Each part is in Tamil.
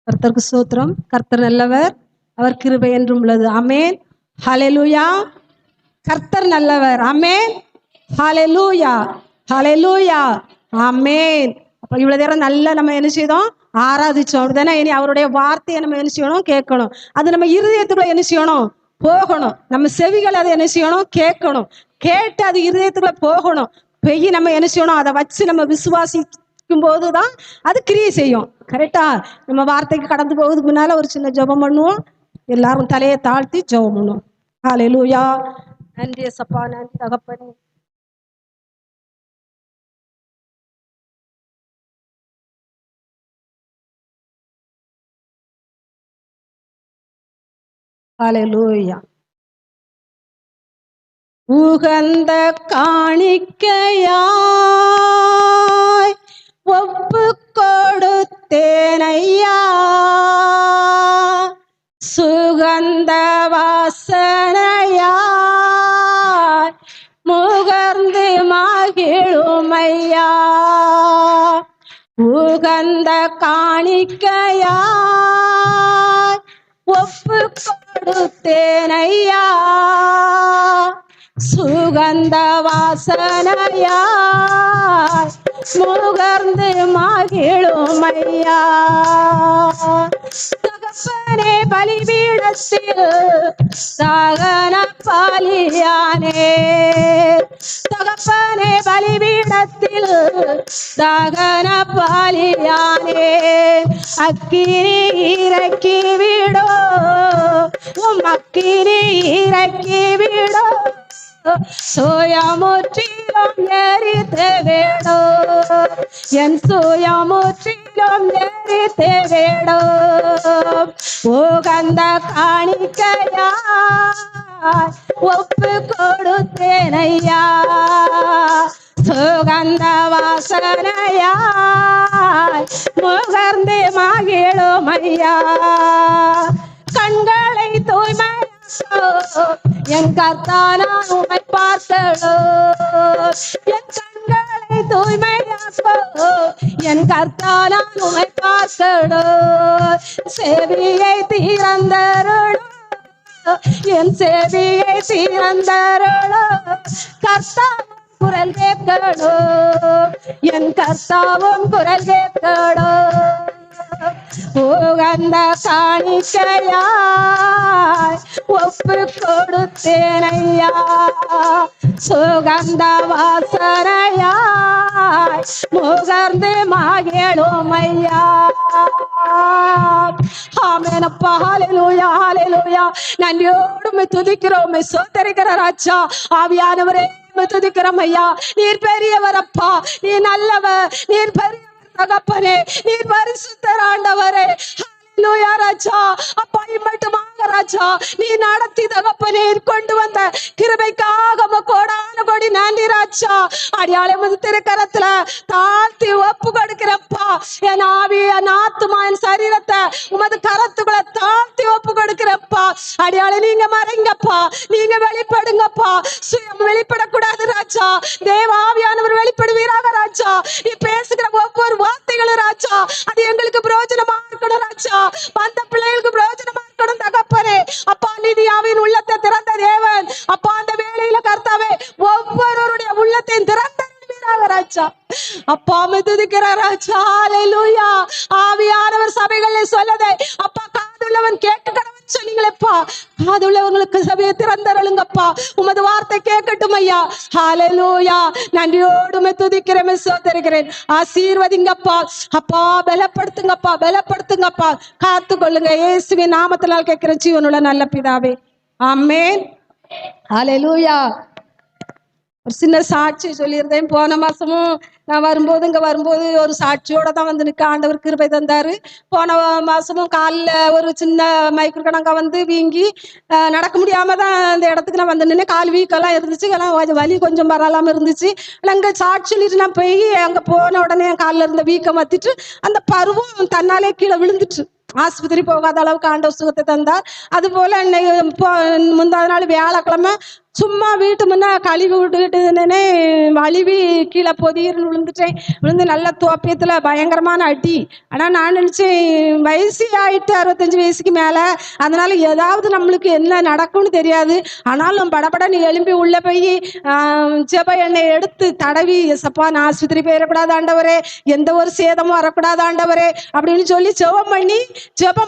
கர்த்தருக்கு ஸ்தோத்திரம். கர்த்தர் நல்லவர், அவர் கிருபை என்றும் உள்ளது. ஆமென். ஹalleluya. கர்த்தர் நல்லவர். ஆமென். ஹalleluya. ஹalleluya. ஆமென். அப்ப இவ்வளவு நேரம் நல்லா நம்ம என்ன செய்தோம்? ஆராதிச்சோம். அப்படிதானே? இனி அவருடைய வார்த்தையை நம்ம என்ன செய்யணும்? கேட்கணும். அது நம்ம இருதயத்துக்குள்ள என்ன செய்யணும்? போகணும். நம்ம செவிகள் அதை என்ன செய்யணும்? கேட்கணும். கேட்டு அது இருதயத்துக்குள்ள போகணும். பெய்ய நம்ம என்ன செய்யணும்? அதை வச்சு நம்ம விசுவாசிக்கும் போதுதான் அது கிரியை செய்யும். கரெக்டா? நம்ம வார்த்தைக்கு கடந்து போகுதுக்கு முன்னால ஒரு சின்ன ஜெபம் பண்ணுவோம். எல்லாரும் தலையை தாழ்த்தி ஜெபம் பண்ணுவோம். ஹalleluya. நன்றி சப்பா, நன்றி தகப்பனே. ஹalleluya. உகந்த காணிக்கையாய் ஒப்பு கொடுத்தேனையா, சுகந்த வாசனையாய் முகர்ந்து மகிழுமையா. உகந்த காணிக்கையாய் ஒப்பு கொடுத்தேனையா, சுகந்த வாசனையாய் முகர்ந்து மகிழுமையா. தகப்பனே பலிபீடத்தில் தகன பலியானே, தகப்பனே பலிபீடத்தில் தகன பலியானே. அக்கினி இறக்கி விடோ, உம் அக்கினி இறக்கி விடோ, சுயமுற்றிலும் எரித்து விடோ, என் சுயமுற்றிலும் எரித்து விடோ. உகந்த காணிக்கையாய் ஒப்பு கொடுத்தேனையா, சுகந்த வாசனையாய் முகர்ந்து மகிழுமையா. கண்களை தூய்மை என் கர்த்தானா உமை பார்த்தோ, என் கண்களை தூய்மையாக்கோ, என் கர்த்தானா உமை பார்த்தோ. செவியை திறந்தருளோ, என் செவியை திறந்தருளோ, கர்த்தாவும் குரல் கேட்கடோ, என் கர்த்தாவும் குரல் கேட்கடோ. உகந்த காணிக்கையாய் ஒப்பு கொடுத்தேனையா, சுகந்த வாசனையாய் முகர்ந்து மகிழுமையா. ஆமென் அப்பா. ஹalleluya, ஹalleluya. நன்றியோடு துதிக்கிறோம், சோதரிக்கிற ராஜா. ஆவியானவரே துதிக்கிறோம் ஐயா. நீர் பெரியவர் அப்பா, நீ நல்லவர், நீர் பெரிய தகப்பனே, நீர் பரிசுத்தர் ஆண்டவரே. ஹalleluya ராஜா. அப்பா மட்டுமாக ராஜா நீ நடத்தி தகப்பனே கொண்டு வந்த கிருபைக்காக கோடான கோடி நன்றி ராஜா. அடியாளை முது திருக்கரத்துல தாழ்த்தி ஒப்பு கொடுக்கிறப்பா. என் ஆவி, என் ஆத்துமா, என் சரீரத்தை உமது கரத்துக்குள்ள தாழ்த்தி ஒப்பு கொடுக்கிறப்பா. அடியாளை நீங்க மறைங்கப்பா, நீங்க வெளிப்படுங்கப்பா. சுயம் வெளிப்படக்கூடாது ராஜா. தேவாவியானவர் வெளிப்படுவீராக ராஜா. நீ பேசுகிற ஒவ்வொரு வார்த்தைகளும் ராஜா அது எங்களுக்கு பிரயோஜனமா இருக்கணும் ராஜா. அந்த பிள்ளைகளுக்கு பிரயோஜனமா இருக்கணும் தகப்பனே. அப்பா நிதியாவின் உள்ளத்தை திறந்த தேவன் அப்பா, அந்த வேளையில கர்த்தாவே ஒவ்வொருவருடைய உள்ளத்தையும் திறந்த ராஜா. அப்பா துதிக்கிற ராஜா. ஹalleluya. ஆவியானவர் சபைகளை சொல்லதே அப்பா, காதுள்ளவன் கேட்க கடவன் சொன்னீங்களேப்பா. காதுள்ளவங்களுக்கு சபையை திறந்தருளுங்கப்பா. உமது வார்த்தை கேட்கட்டும் ஐயா. ஹalleluya. நன்றியோடு துதிக்கிறேன், சோதரிக்கிறேன். ஆசீர்வதிங்கப்பா. அப்பா பலப்படுத்துங்கப்பா, பலப்படுத்துங்கப்பா. காத்து கொள்ளுங்க. இயேசுவின் நாமத்தினால் கேட்கிற ஜீவனுள்ள நல்ல பிதாவே, ஆமென். ஹalleluya. ஒரு சின்ன சாட்சி சொல்லியிருந்தேன். போன மாசமும் நான் வரும்போது இங்க வரும்போது ஒரு சாட்சியோட தான் வந்து நிற்க ஆண்டவர் கிருபை தந்தாரு. போன மாசமும் காலில் ஒரு சின்ன மைக்ரோ கணக்கா வந்து வீங்கி நடக்க முடியாம தான் அந்த இடத்துக்கு நான் வந்து நின்று. கால் வீக்கெல்லாம் இருந்துச்சு, வலி கொஞ்சம் பரவாயில்லாம இருந்துச்சு. அங்கே சாட்சி சொல்லிட்டு நான் போய் அங்கே போன உடனே என் காலில் இருந்த வீக்கம் வத்திட்டு அந்த பருவம் தன்னாலே கீழே விழுந்துட்டு ஆஸ்பத்திரி போகாத அளவுக்கு ஆண்டவர் சுகத்தை தந்தார். அது போல முந்தாத நாள் வியாழக்கிழமை சும்மா வீட்டு முன்ன கழுவி விட்டுக்கிட்டு வலிவி கீழே பொதிர்னு விழுந்துட்டேன். விழுந்து நல்ல தோப்பியத்தில் பயங்கரமான அடி. ஆனால் நான் நினச்சேன் வயசு ஆகிட்டு 65 வயசுக்கு மேலே, அதனால ஏதாவது நம்மளுக்கு என்ன நடக்கும்னு தெரியாது. ஆனாலும் படபடன்னு எழும்பி உள்ளே போய் ஜெப எண்ணெய் எடுத்து தடவி, எசப்பா நான் ஆஸ்பத்திரி போயிடக்கூடாது ஆண்டவரே, எந்த ஒரு சேதமும் வரக்கூடாது ஆண்டவரே அப்படின்னு சொல்லி ஜெபம்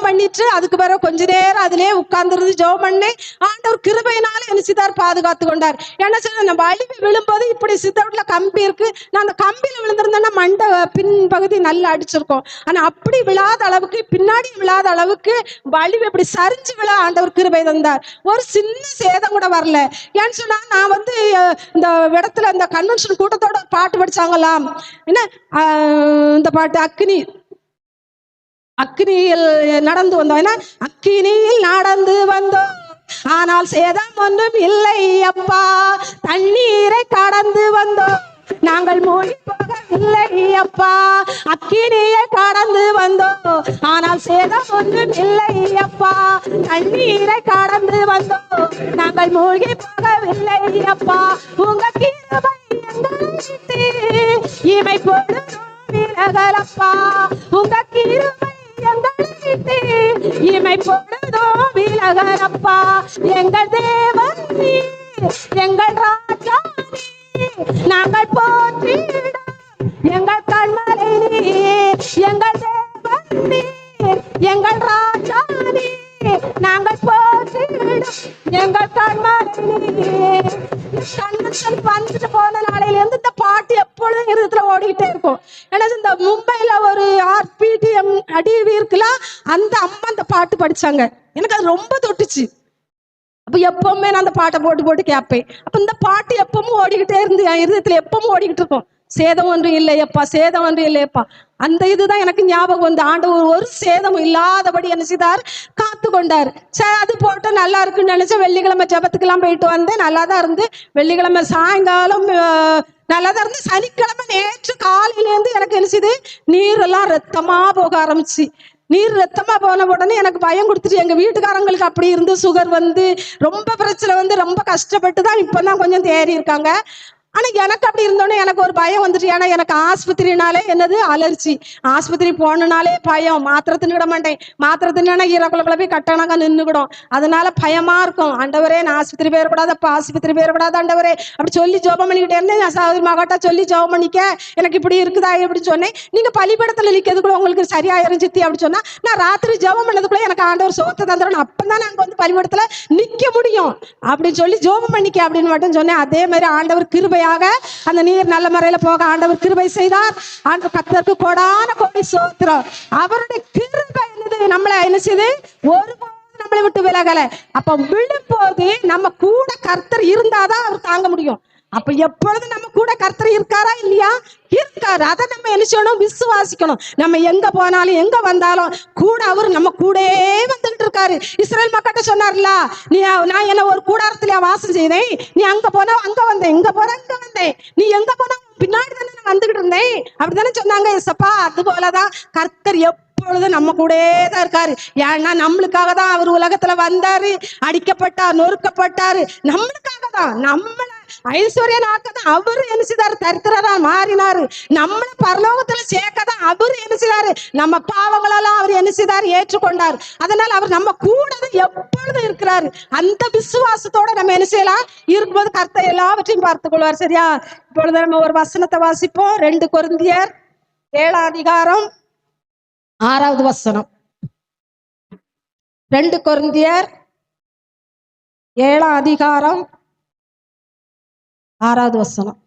பண்ணிட்டு அதுக்கு பிறகு கொஞ்ச நேரம் அதிலே உட்கார்ந்துருந்து ஜெபம் பண்ணேன். ஆண்டவர் கிருபையினால என்ன செய்தார், பாதுகாத்து கொண்டார். என்ன சொல்ல, நம்ம அழிவு விழும்போது இப்படி சித்தவுட்ல கம்பி இருக்கு, நான் அந்த கம்பியில விழுந்திருந்தேன்னா மண்டை பின்பகுதி நல்லா அடிச்சிருக்கோம். ஆனா அப்படி விழாத அளவுக்கு, பின்னாடி விழாத அளவுக்கு வலிவு இப்படி சரிஞ்சு விழ ஆண்டவர் கிருபை தந்தார். ஒரு சின்ன சேதம் கூட வரல. ஏன்னு சொன்னா, நான் இந்த இடத்துல இந்த கன்வென்ஷன் கூட்டத்தோட பாட்டு படிச்சாங்களாம். என்ன இந்த பாட்டு, அக்கினியில் நடந்து வந்தோம். ஏன்னா அக்கினியில் நடந்து வந்தோம் ஆனால் சேதம் ஒன்றும் இல்லை அப்பா, தண்ணீரை கடந்து வந்தோம் நாங்கள் மூழ்கி போகவில்லை அப்பா, அக்கினியை கடந்து வந்தோம் ஆனால் சேதம் ஒன்றும் இல்லை அப்பா, தண்ணீரை கடந்து வந்தோம் நாங்கள் மூழ்கி போகவில்லை அப்பா, உங்க கிருபை எங்களை விட்டு இமை பொழுதும் விலகலப்பா, உங்க கிருபை எங்களை விட்டு இமை பொழுதும் விலகலப்பா, எங்கள் தேவன் நீ, எங்கள் ராஜா நீ, நாங்கள் போற்றிட எங்கள் கண்மலை நீ, எங்கள் தேவன் நீ, எங்கள் ராஜா நீ, நாங்கள் போற்றிட எங்கள் கண்மலை நீ. கன்வென்ஷன் வந்துட்டு போன நாளையில இருந்து இந்த பாட்டு எப்பொழுதும் இருதயத்துல ஓடிக்கிட்டே இருக்கும். ஏன்னா இந்த மும்பைல ஒரு RPTM அடிவி இருக்குல்ல, அந்த அம்மா அந்த பாட்டு படிச்சாங்க. எனக்கு அது ரொம்ப தொட்டுச்சு. அப்ப எப்பவுமே நான் அந்த பாட்டை போட்டு கேட்பேன். அப்ப இந்த பாட்டு எப்பவும் ஓடிக்கிட்டே இருந்து என் இருதயத்துல எப்பவும் ஓடிக்கிட்டு இருக்கும். சேதம் ஒன்று இல்லையப்பா, சேதம் ஒன்று இல்லையப்பா. அந்த இதுதான் எனக்கு ஞாபகம் வந்து, ஆண்டவர் ஒரு சேதம் இல்லாதபடி என்ன செய்தார், காத்து கொண்டார். சரி, அது போட்டு நல்லா இருக்குன்னு நினைச்சா வெள்ளிக்கிழமை ஜபத்துக்கெல்லாம் போயிட்டு வந்தேன். நல்லா தான் இருந்து. வெள்ளிக்கிழமை சாயங்காலம் நல்லா தான் இருந்து. சனிக்கிழமை நேற்று காலையிலேருந்து எனக்கு என்ன செய்யுது, நீரெல்லாம் ரத்தமா போக ஆரம்பிச்சு. நீர் ரத்தமா போன உடனே எனக்கு பயம் கொடுத்துட்டு, எங்க வீட்டுக்காரங்களுக்கு அப்படி இருந்து சுகர் வந்து ரொம்ப பிரச்சனை வந்து ரொம்ப கஷ்டப்பட்டு தான் இப்பதான் கொஞ்சம் தேறி இருக்காங்க. ஆனா எனக்கு அப்படி இருந்தோடனே எனக்கு ஒரு பயம் வந்துட்டு. ஏன்னா எனக்கு ஆஸ்பத்திரினாலே என்னது அலர்ஜி. ஆஸ்பத்திரி போனாலே பயம். மாத்திரை தின்னுட மாட்டேன். மாத்திரை தின்னா ஈரக்குள்ள போய் கட்டணங்க நின்றுக்கிடும். அதனால பயமா இருக்கும். ஆண்டவரே நான் ஆஸ்பத்திரி போயிடக்கூடாது, அப்ப ஆஸ்பத்திரி போயிடக்கூடாது ஆண்டவரே அப்படி சொல்லி ஜோபம் பண்ணிக்கிட்டே இருந்தேன். நான் சகோதரி மகட்ட சொல்லி ஜோபம் பண்ணிக்க, எனக்கு இப்படி இருக்குதா அப்படின்னு சொன்னேன். நீங்க பலிபடத்துல நிற்கிறதுக்குள்ள உங்களுக்கு சரியாயிரும் சித்தி அப்படின்னு சொன்னா, நான் ராத்திரி ஜோபம் பண்ணதுக்குள்ள எனக்கு ஆண்டவர் சோத்தை தந்துடணும், அப்பதான் நாங்க வந்து பலிபடத்துல நிக்க முடியும் அப்படின்னு சொல்லி ஜோபம் பண்ணிக்க அப்படின்னு மட்டும் சொன்னேன். அதே மாதிரி ஆண்டவர் கிருபை அந்த நீர் நல்ல முறையில போக ஆண்டவர் கிருபை செய்தார். ஆண்டவர் கர்த்தருக்கு கோடான கோடி ஸ்தோத்திரம். அவருடைய கிருபை என்னது, நம்மளை என்ன செய்யுது, ஒருபோது நம்மளை விட்டு விலகல. அப்ப விழும்போது நம்ம கூட கர்த்தர் இருந்தாதான் அவர் தாங்க முடியும். அப்ப எப்பொழுது நம்ம கூட கர்த்தர் இருக்காரா இல்லையா, இருக்காரு. அதை நம்ம என்ன செய்யணும், விசுவாசிக்கணும். நம்ம எங்க போனாலும் எங்க வந்தாலும் கூட அவர் நம்ம கூட வந்துகிட்டு இருக்காரு. இஸ்ரேல் மக்கள்கிட்ட சொன்னார்ல, நான் என்ன ஒரு கூடாரத்துல வாசம் செய்தேன், நீ அங்க போனா அங்க வந்தேன், இங்க போன இங்க வந்தேன், நீ எங்க போனா பின்னாடி தானே நான் வந்துகிட்டு இருந்தேன் அப்படித்தானே சொன்னாங்க. எசப்பா அது போலதான் கர்த்தர் எப்பொழுது நம்ம கூட தான் இருக்காரு. ஏன்னா நம்மளுக்காக தான் அவர் உலகத்துல வந்தாரு, அடிக்கப்பட்டார், நொறுக்கப்பட்டாரு, நம்மளுக்காக தான், நம்மள ஐஸ்வர்யனாக்கதான் அவரு என்ன செய்தாரு, தரித்திரரா மாறினாரு, நம்மள பரலோகத்துல சேர்க்கதான் அவரு என்ன செய்தாரு, நம்ம பாவங்களெல்லாம் அவர் என்ன செய்தாரு, ஏற்றுக்கொண்டார். அதனால அவர் நம்ம கூட எப்பொழுதும் இருக்கிறாரு. அந்த விசுவாசத்தோட நம்ம என்ன செய்யலாம், இருக்கும்போது கர்த்தர் எல்லாவற்றையும் பார்த்துக் கொள்வார். சரியா? இப்பொழுது நம்ம ஒரு வசனத்தை வாசிப்போம். 2 கொரிந்தியர் 7ஆம் அதிகாரம் 6வது வசனம். 2 கொரிந்தியர் 7ஆம் அதிகாரம் 6வது வசனம்.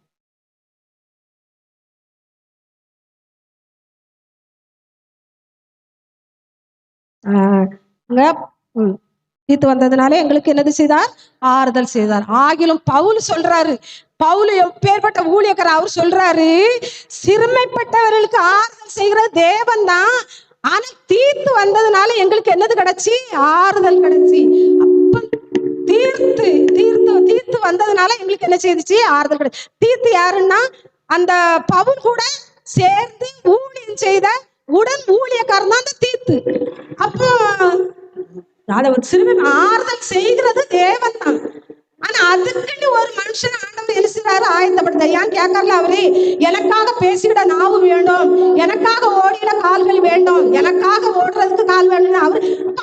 தீத்து வந்ததுனால எங்களுக்கு என்னது செய்தார், ஆறுதல் செய்தார். ஆகிலும் பவுல் சொல்றாரு, பவுல் எப்பேற்பட்ட ஊழியக்காரர், அவர் சொல்றாரு, சிறுமைப்பட்டவர்களுக்கு ஆறுதல் செய்கிற தேவன் தான். ஆனா தீர்த்து வந்ததுனால எங்களுக்கு என்னது கிடைச்சி, ஆறுதல் கிடைச்சி. அப்ப தீர்த்து வந்ததுனால எங்களுக்கு என்ன செய்துச்சு, ஆறுதல் கிடைச்சி. தீர்த்து யாருன்னா அந்த பவுல் கூட சேர்ந்து ஊழியம் செய்த உடன் ஊழியக்காரன் தான் அந்த தீர்த்து. அப்போ அதை சிறுவன் ஆறுதல் செய்கிறது தேவன் தான். ஆனா அதுக்குன்னு ஒரு மனுஷன் ஆண்டவர் என்ன செய்றாரு, ஆயத்தப்படுத்த. ஏன் கேட்கறல அவரு, எனக்காக பேசிட நாவு வேணும், எனக்காக ஓடிட கால்கள் வேண்டும், எனக்காக ஓடுறதுக்கு கால் வேணும்.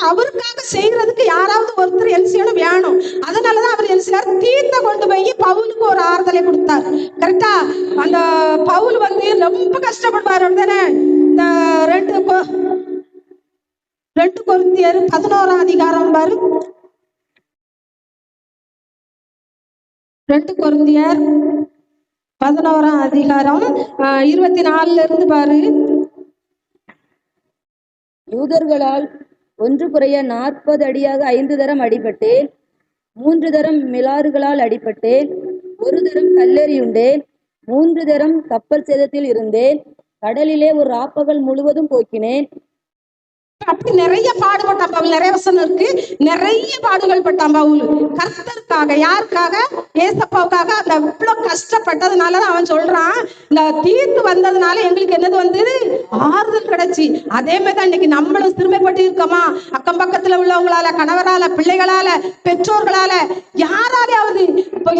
அவருக்காக செய்யறதுக்கு யாராவது ஒருத்தர் என்ன செய்யணும், வேணும். அதனாலதான் அவர் என்ன செய்யறாரு, தீர்த்த கொண்டு போய் பவுலுக்கு ஒரு ஆறுதலை கொடுத்தார். கரெக்டா? அந்த பவுல் வந்து ரொம்ப கஷ்டப்படுவார். தானே இந்த ரெண்டு கொரிந்தியர் 11ஆம் அதிகாரம் பாரு. 2 கொரிந்தியர் 11ஆம் அதிகாரம் 24 இருந்து பாரு. யூதர்களால் ஒன்று குறைய 40 அடியாக 5 தரம் அடிபட்டேன், 3 தரம் மிலாறுகளால் அடிபட்டேன், 1 தரம் கல்லெறியுண்டேன், 3 தரம் கப்பல் சேதத்தில் இருந்தேன், கடலிலே ஒரு ராப்பகல் முழுவதும் போக்கினேன். அப்படி நிறைய பாடுபட்டான் பவுல். நிறைய வசனம் இருக்கு, நிறைய பாடுகள் பட்டான் பவுல் கர்த்தருக்காக. யாருக்காக? ஏசப்பாவுக்காக. அந்த இவ்வளவு கஷ்டப்பட்டதுனாலதான் அவன் சொல்றான், இந்த தீர்த்து வந்ததுனால எங்களுக்கு என்னது வந்தது, ஆறுதல் கிடைச்சி. அதே மாதிரிதான் இன்னைக்கு நம்மளும் சிறுமைப்பட்டு இருக்கோமா? அக்கம் பக்கத்துல உள்ளவங்களால, கணவரால, பிள்ளைகளால, பெற்றோர்களால, யாராலையாவது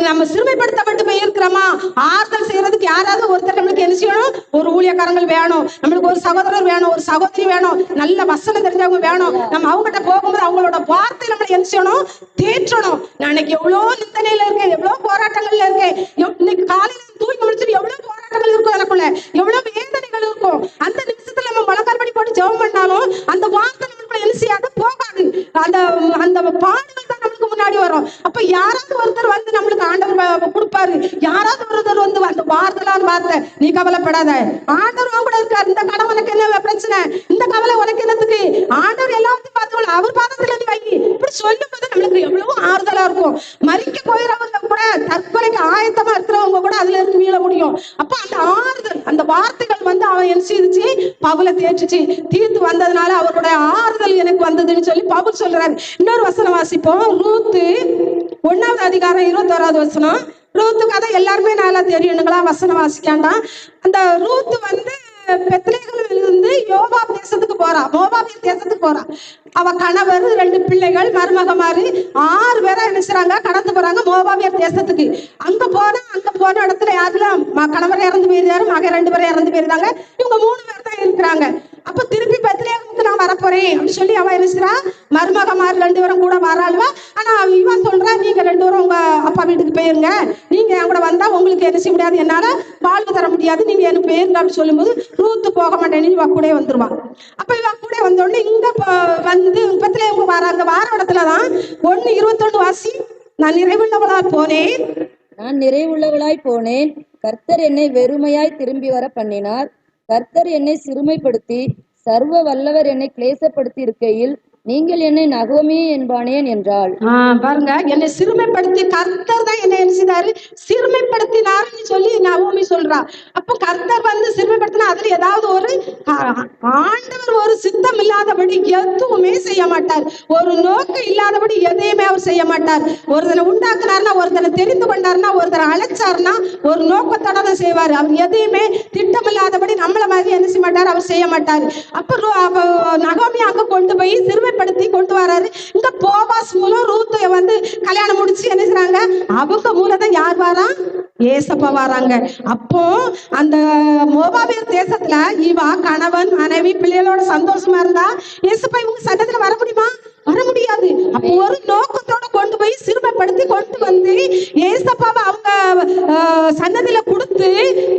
நம்ம சிறுமைப்படுத்தப்பட்டு போய் இருக்கிறோமா? ஆறுதல் செய்யறதுக்கு யாராவது ஒருத்தர் நம்மளுக்கு என்ன செய்யணும், ஒரு ஊழியக்காரங்கள் வேணும், நம்மளுக்கு ஒரு சகோதரர் வேணும், ஒரு சகோதரி வேணும், நல்ல வசனம் தெரிஞ்சவங்க வேணும். நம்ம அவங்ககிட்ட போகும்போது அவங்களோட வார்த்தை நம்மளை என்ன செய்யணும், தேற்றணும். நான் இன்னைக்கு எவ்வளவு நிந்தனையில இருக்கேன், எவ்வளவு போராட்டங்கள்ல இருக்கேன். இன்னைக்கு காலையில தூங்கி முடிச்சுட்டு எவ்வளவு போராட்டங்கள் இருக்கும், எனக்குள்ள எவ்வளவு வேதனைகள் இருக்கும். அந்த நிமிஷத்துல நம்ம மலக்கார்படி போட்டு ஜெபம் பண்ணாலும் அந்த வார்த்தை நம்மளுக்குள்ள என்ன செய்யாது, போகாது. அந்த அந்த பாடுகள் தான் நம்மளுக்கு முன்னாடி வரும். அப்ப யாராவது ஒருத்தர் வந்து நம்மளுக்கு ஆண்டவர் கொடுப்பாரு, யாராவது ஒருத்தர் வந்து அந்த வார்த்தைலாம் வார்த்தை, நீ கவலைப்படாத, ஆண்டவர் கூட இருக்காரு, இந்த கடன் உனக்கு என்ன பிரச்சனை, இந்த கவலை உனக்கு என்னத்துக்கு, ஆண்டவர் எல்லாத்தையும் பார்த்து அவர் பாதத்துல வை. இப்படி சொல்லும் போது நம்மளுக்கு எவ்வளவு ஆறுதலா இருக்கும். மறிக்க போயிறவங்க கூட, தற்கொலைக்கு ஆயத்தமா இருக்கிறவங்க கூட அதுல இருந்து மீள முடியும். அப்ப அந்த ஆறுதல், அந்த வார்த்தைகள் வந்து அவன் என்ன செய்துச்சு, பவுலை தேற்றுச்சு. தீர்த்து வந்ததுனால அவருடைய ஆறுதல் எனக்கு வந்ததுன்னு சொல்லி பவுல் சொல்றாரு. இன்னொரு வசனம் வாசிப்போம். ரூத்து 1ஆவது அதிகாரம் 21ஆவது வசனம். ரூத்து கதை எல்லாருமே நல்லா தெரியுங்களா, வசனம் வாசிக்காண்டா. அந்த ரூத்து வந்து பெத்லேகேமில் இருந்து யோவாப் தேசத்துக்கு போறா, மோவாபிய தேசத்துக்கு போறா. அவ கணவர், 2 பிள்ளைகள், மருமகமாரு 6 பேரை நினைச்சாங்க, கடந்து போறாங்க மோவாபியர் தேசத்துக்கு. அங்க போன இடத்துல யாருலாம் கணவர் இறந்து போயிருந்தாரு, மகன் 2 பேரும் இறந்து போயிருந்தாங்க. இவங்க 3 பேர் தான் இருக்கிறாங்க. அப்ப திருப்பி பெத்லேகேமுக்கு நான் வரப்போறேன் அப்படின்னு சொல்லி அவ நினைச்சா, மருமகமாரு 2 பேரும் கூட வராளுவா. ஆனா இவன் சொல்றா, நீங்க 2 பேரும் உங்க அப்பா வீட்டுக்கு போயிருங்க, நீங்க என் கூட வந்தா உங்களுக்கு என்ன செய்ய முடியாது, என்னால வாழ்வு தர முடியாது, நீங்க எனக்கு போயிருங்க அப்படின்னு சொல்லும் போது ரூத்து போக மாட்டேன்னு இவ கூட வந்துருவான். அப்ப இவ கூட வந்தோடனே இங்க வந்து பெத்லேகேமுக்கு வராங்க. வார இடத்துலதான் 1:21 வாசி. நான் நிறைவுள்ளவளாய் போனேன், கர்த்தர் என்னை வெறுமையாய் திரும்பி வர பண்ணினார். கர்த்தர் என்னை சிறுமைப்படுத்தி சர்வ வல்லவர் என்னை கிளேசப்படுத்தி இருக்கையில் நீங்கள் என்னை நகோமி என்பானேன் என்றாள். பாருங்க, என்னை சிறுமைப்படுத்தி கர்த்தர் தான் என்னை என்ன செய்தாரு, சிறுமைப்படுத்தினார்னு சொல்லி நகோமி சொல்றா. அப்ப கர்த்தர் வந்து சிறுமைப்படுத்தினா அதுல ஏதாவது ஒரு ஆண்டவர் ஒரு சித்தம் இல்லாதபடி எதுவுமே செய்ய மாட்டார். ஒரு நோக்கம் இல்லாதபடி எதையுமே அவர் செய்ய மாட்டார். ஒருத்தனை உண்டாக்குனார்னா, ஒருத்தனை தெரிந்து கொண்டாருன்னா, ஒருத்தரை அழைச்சாருன்னா ஒரு நோக்கத்தோட தான் செய்வார். அவர் எதையுமே திட்டம் இல்லாதபடி நம்மள மாதிரி என்ன செய்ய மாட்டார், அவர் செய்ய மாட்டார். அப்ப நகோமி அங்க கொண்டு போய் சிறுமைப்படுத்தி கொண்டு வராரு. இங்க போவாஸ் மூலம் ரூத்தை வந்து கல்யாணம் முடிச்சு என்ன செய்றாங்க, அவங்க மூலதான் யார் வாரா, ஏசப்பா வராங்க. அப்போ அந்த மோவாபியர் தேசத்துல இவா கணவன் மனைவி பிள்ளைகளோட சந்தோஷமா இருந்தா ஏசப்பா இவங்க சட்டத்துல வர முடியுமா, வர முடியாது. அப்போ ஒரு நோக்கத்தோட கொண்டு போய் சிறுமைப்படுத்தி கொண்டு வந்து ஏசப்பாவை அவங்க சன்னதியில கொடுத்து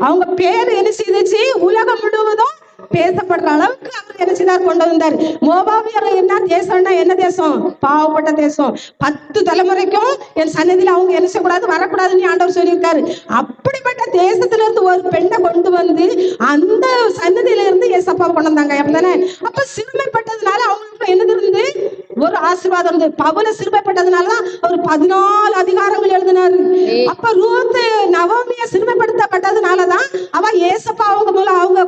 அவங்க பேரு என்ன செய்துச்சு, உலகம் முழுவதும் பேசப்படுற அளவுக்கு அவர் என்ன செய்தார், கொண்டு வந்தார். மோவாபியர் என்ன தேசம்னா, என்ன தேசம், பாவப்பட்ட தேசம். 10 தலைமுறைக்கும் என் சன்னதியில அவங்க என்ன செய்யக்கூடாது, வரக்கூடாதுன்னு ஆண்டவர் சொல்லியிருக்காரு. அப்படிப்பட்ட தேசத்துல இருந்து ஒரு பெண்ணை கொண்டு வந்து அந்த சன்னதியில இருந்து ஏசப்பா கொண்டு வந்தாங்க. அப்படித்தானே? அப்ப சிறுமைப்பட்டதுனால அவங்களுக்கு என்னது இருந்து ஒரு ஆசீர்வாதம் இருந்து. பவுல சிறுமைப்பட்டதுனாலதான் அவர் 14 அதிகாரங்கள் எழுதினாரு. அப்ப ரூத் நவோமிய சிறுமைப்படுத்தப்பட்டதுனாலதான் அவ ஏசப்பா அவங்க மூலம் அவங்க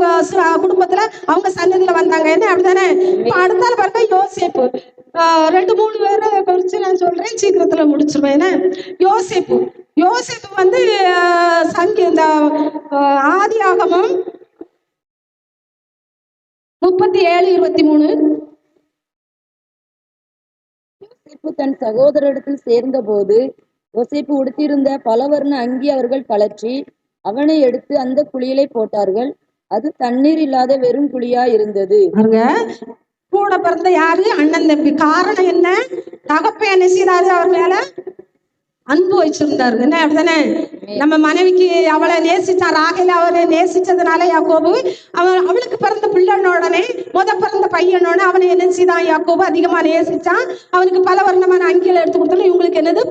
குடும்பத்துல அவங்க சன்னதியில வந்தாங்க. என்ன அப்படித்தானே? இப்ப அடுத்தால பாருங்க யோசேப்பு. 2-3 பேரை குறிச்சு நான் சொல்றேன், சீக்கிரத்துல முடிச்சிருவேன். என்ன யோசேப்பு வந்து இந்த ஆதியாகமம் 37:23. தன் சகோதரரிடத்தில் சேர்ந்த போது யோசேப்பு உடுத்தியிருந்த பலவர்ண அங்கி அவர்கள் கழற்றி அவனை எடுத்து அந்த குழியிலே போட்டார்கள். அது தண்ணீர் இல்லாத வெறும் குழியாய் இருந்தது. பாருங்க, கூட பிறந்த யாரு? அண்ணன் தம்பி. காரணம் என்ன? தகப்பன் என்ன செய்தாரு? அவர் மேல அன்பு வச்சிருந்தாரு. என்ன அப்படிதானே? நம்ம மனைவிக்கு அவளை நேசிச்சான். ராகேல அவரை நேசிச்சதுனால யாக்கோபு அவளுக்கு பிறந்த பிள்ளைன உடனே பிறந்த பையனோட அவனை என்ன செய்தான்? யாக்கோபு அதிகமா நேசிச்சான். அவனுக்கு பல வர்ணமான அங்கிகளை எடுத்து கொடுத்தாலும் இவங்களுக்கு என்னது?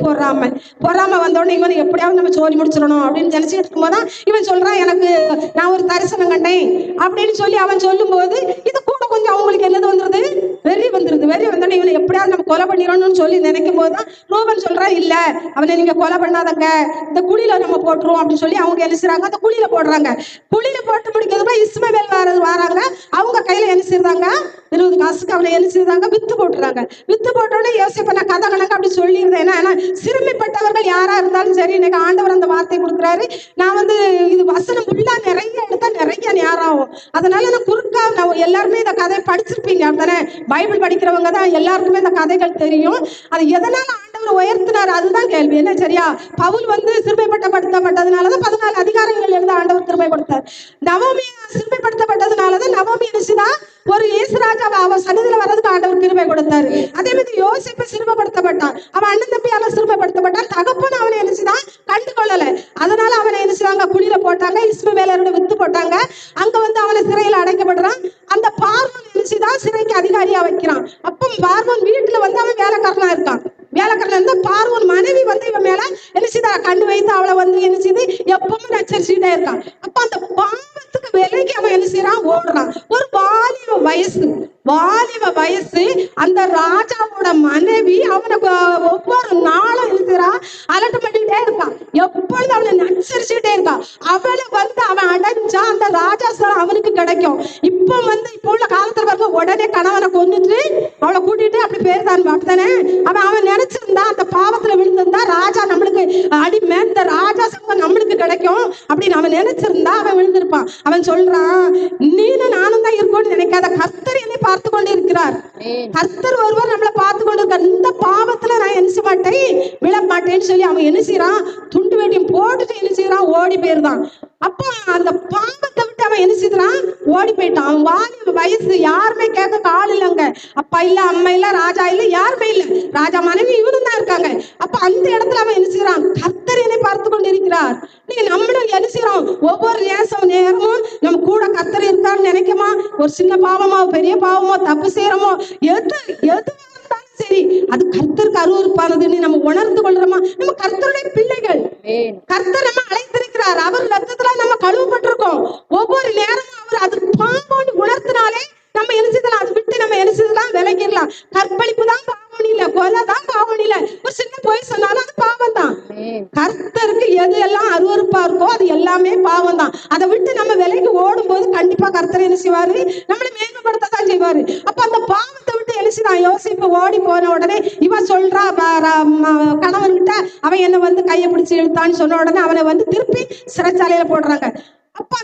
பொறாம வந்தோடனே இவனை எப்படியாவது நம்ம சோரி முடிச்சிடணும் அப்படின்னு நினைச்சிட்டு இருக்கும்போதுதான் இவன் சொல்றான், எனக்கு நான் ஒரு தரிசனம் கண்டேன் அப்படின்னு சொல்லி அவன் சொல்லும் போது இது கூட கொஞ்சம் அவங்களுக்கு என்னது வந்துருது? வெறி வந்தோடனே இவனை எப்படியாவது நம்ம கொலை பண்ணிடணும்னு சொல்லி நினைக்கும் போதுதான் ரூபன் சொல்றான், இல்ல அவனை நீங்க கொலை பண்ணாதங்க, இந்த குழியில நம்ம போட்டுருவோம் அப்படின்னு சொல்லி அவங்க என்ன செய்றாங்க? அந்த குழியில போடுறாங்க. குழியில போட்டு முடிக்கிறதுல இஸ்மவேல் வராங்க. அவங்க கையில என்ன செய்யறாங்க? 20 காசுக்கு அவனை என்ன செய்தாங்க? வித்து போட்டுறாங்க. வித்து போட்டோடனே யோசிப்ப நான் கதை கணக்கு அப்படி சொல்லியிருந்தேன். ஏன்னா சிறுமைப்பட்டவர்கள் யாரா இருந்தாலும் சரி, இன்னைக்கு ஆண்டவர் அந்த வார்த்தை கொடுக்குறாரு. நான் இது வசனம் ஃபுல்லா நிறைய எடுத்தா நிறைய நேரம் ஆகும். அதனால நான் குறுக்கா எல்லாருமே இந்த கதையை படிச்சிருப்பீங்க அப்படித்தானே? பைபிள் படிக்கிறவங்க தான் எல்லாருக்குமே இந்த கதைகள் தெரியும். அது எதனால ஆண்டவர் உயர்த்தினார் அதுதான் கேள்வி. என்ன சரியா? பவுல் சிறுமைப்படுத்தப்பட்டதுனாலதான் 14 அதிகாரங்கள் எழுத ஆண்டவர் கிருபை கொடுத்தார். நவமி சிறுமைப்படுத்தப்பட்டதுனாலதான் நவமி நினைச்சுதான் ஒரு இயேசுராஜாவை அவன் சன்னதியில வர்றதுக்கு ஆண்டவர் கிருபை கொடுத்தாரு. அதே மாதிரி யோசேப்பு சிறுமைப்படுத்தப்பட்டான். அவன் அண்ணன் தம்பியால சிறுமைப்படுத்தப்பட்டான். தகப்பன் அவனை நினைச்சுதான் கண்டு கொள்ளல. அதனால அவனை நினைச்சுதாங்க குழியில போட்டாங்க. இஸ்மவேலரோட வித்து போட்டாங்க. அங்க அவனை சிறையில அடைக்கப்படுறான். அந்த பார்வோன் நினைச்சுதான் சிறைக்கு அதிகாரியா வைக்கிறான். அப்ப பார்வோன் வீட்டுல அவன் வேலைக்காரனா இருக்கான். வேலைக்காரன் இருந்தா பார்வோன் மனைவி இவன் மேல என்ன கண்டு வைத்து அவளை என்ன செய்து எப்பவும் நச்சரிச்சுட்டே இருக்கான். அப்ப அந்த பாவத்துக்கு விலைக்கு அவன் என்ன செய்யறான்? ஓடுறான். ஒரு வாலிப வயசு அந்த ராஜாவோட மனைவி அவனுக்கு ஒவ்வொரு நாளும் இருக்கிறான், அலட்டு பண்ணிட்டே இருக்கான். எப்பொழுது அவனை நச்சரிச்சுட்டே இருக்கான். அவளை அவன் அடைஞ்சா அந்த ராஜா அவனுக்கு கிடைக்கும். இப்போ உள்ள காலத்துல உடனே கணவனை கொண்டுட்டு அவளை கூட்டிட்டு அப்படி பேருதான் அப்படித்தானே? அவன் நினைச்சிருந்தா அந்த பாவத்துல விழுந்திருந்தா ராஜா நம்மளுக்கு அடிமை, இந்த ராஜா சங்கம் நம்மளுக்கு கிடைக்கும் அப்படின்னு அவன் நினைச்சிருந்தா அவன் விழுந்திருப்பான். அவன் சொல்றான், நீனும் நானும் தான் இருக்கோன்னு நினைக்காத, கர்த்தர் என்னை பார்த்து கொண்டு இருக்கிறார். கர்த்தர் ஒருவர் நம்மளை பார்த்து கொண்டு இருக்கார். இந்த பாவத்துல நான் என்ன செய்ய மாட்டேன், விழ மாட்டேன்னு சொல்லி அவன் என்ன செய்யறான்? துண்டு வேட்டியும் போட்டுட்டு என்ன செய்யறான்? ஓடி போயிருந்தான். அப்போ அந்த பாவத்தை விட்டு அவன் என்ன செய்யறான்? ஓடி போயிட்டான். அவன் வாலிப வயசு, யாருமே கேட்க ஆள் இல்லைங்க. அப்பா இல்ல, அம்மா இல்ல, ராஜா இல்ல, யாருமே இல்ல. ராஜா மனைவி இவரும் தான் இருக்காங்க. அப்ப அந்த இடத்துல அவன் என்ன செய்யறான்? கர்த்தர் என்னை பார்த்து கொண்டு இருக்கிறார். நீங்க நம்மளும் என்ன செய்யறோம்? ஒவ்வொரு நேரமும் நம்ம கூட கர்த்தர் இருக்காருன்னு நினைக்கமா? ஒரு சின்ன பாவமோ பெரிய பாவமோ தப்பு செய்யறோமோ எது இருந்தாலும் சரி, அது கர்த்தருக்கு அருவருப்பானதுன்னு நம்ம உணர்ந்து கொள்றோமா? நம்ம கர்த்தருடைய பிள்ளைகள். கர்த்தர் நம்ம அழைத்திருக்கிறார். அவர் ரத்தத்துல நம்ம கழுவப்பட்டிருக்கோம். ஒவ்வொரு நேரமும் அவர் அது பாவம்னு உணர்த்தினாலே நம்ம எழுச்சிடலாம். அது விட்டு நம்ம எழுச்சிடலாம், விலகிடலாம். கற்பழிப்பு தான் பாவம் இல்ல, கொலை தான் பாவம் இல்ல, ஒரு சின்ன பொய் சொன்னாலும் அது பாவம் தான். கர்த்தருக்கு எது எல்லாம் அருவருப்பா இருக்கோ அது எல்லாமே பாவம் தான். அதை விட்டு நம்ம விலைக்கு ஓடும் போது கண்டிப்பா கர்த்தர் என்ன செய்வாரு? நம்மளை மேன்மைப்படுத்ததான் செய்வாரு. அப்ப அந்த பாவத்தை விட்டு எழுச்சிதான். யோசிப்பு ஓடி போன உடனே இவன் சொல்றா கணவன்கிட்ட, அவன் என்ன கையை பிடிச்சு இழுத்தான்னு சொன்ன உடனே அவனை திருப்பி சிறைச்சாலையில போடுறாங்க. அப்ப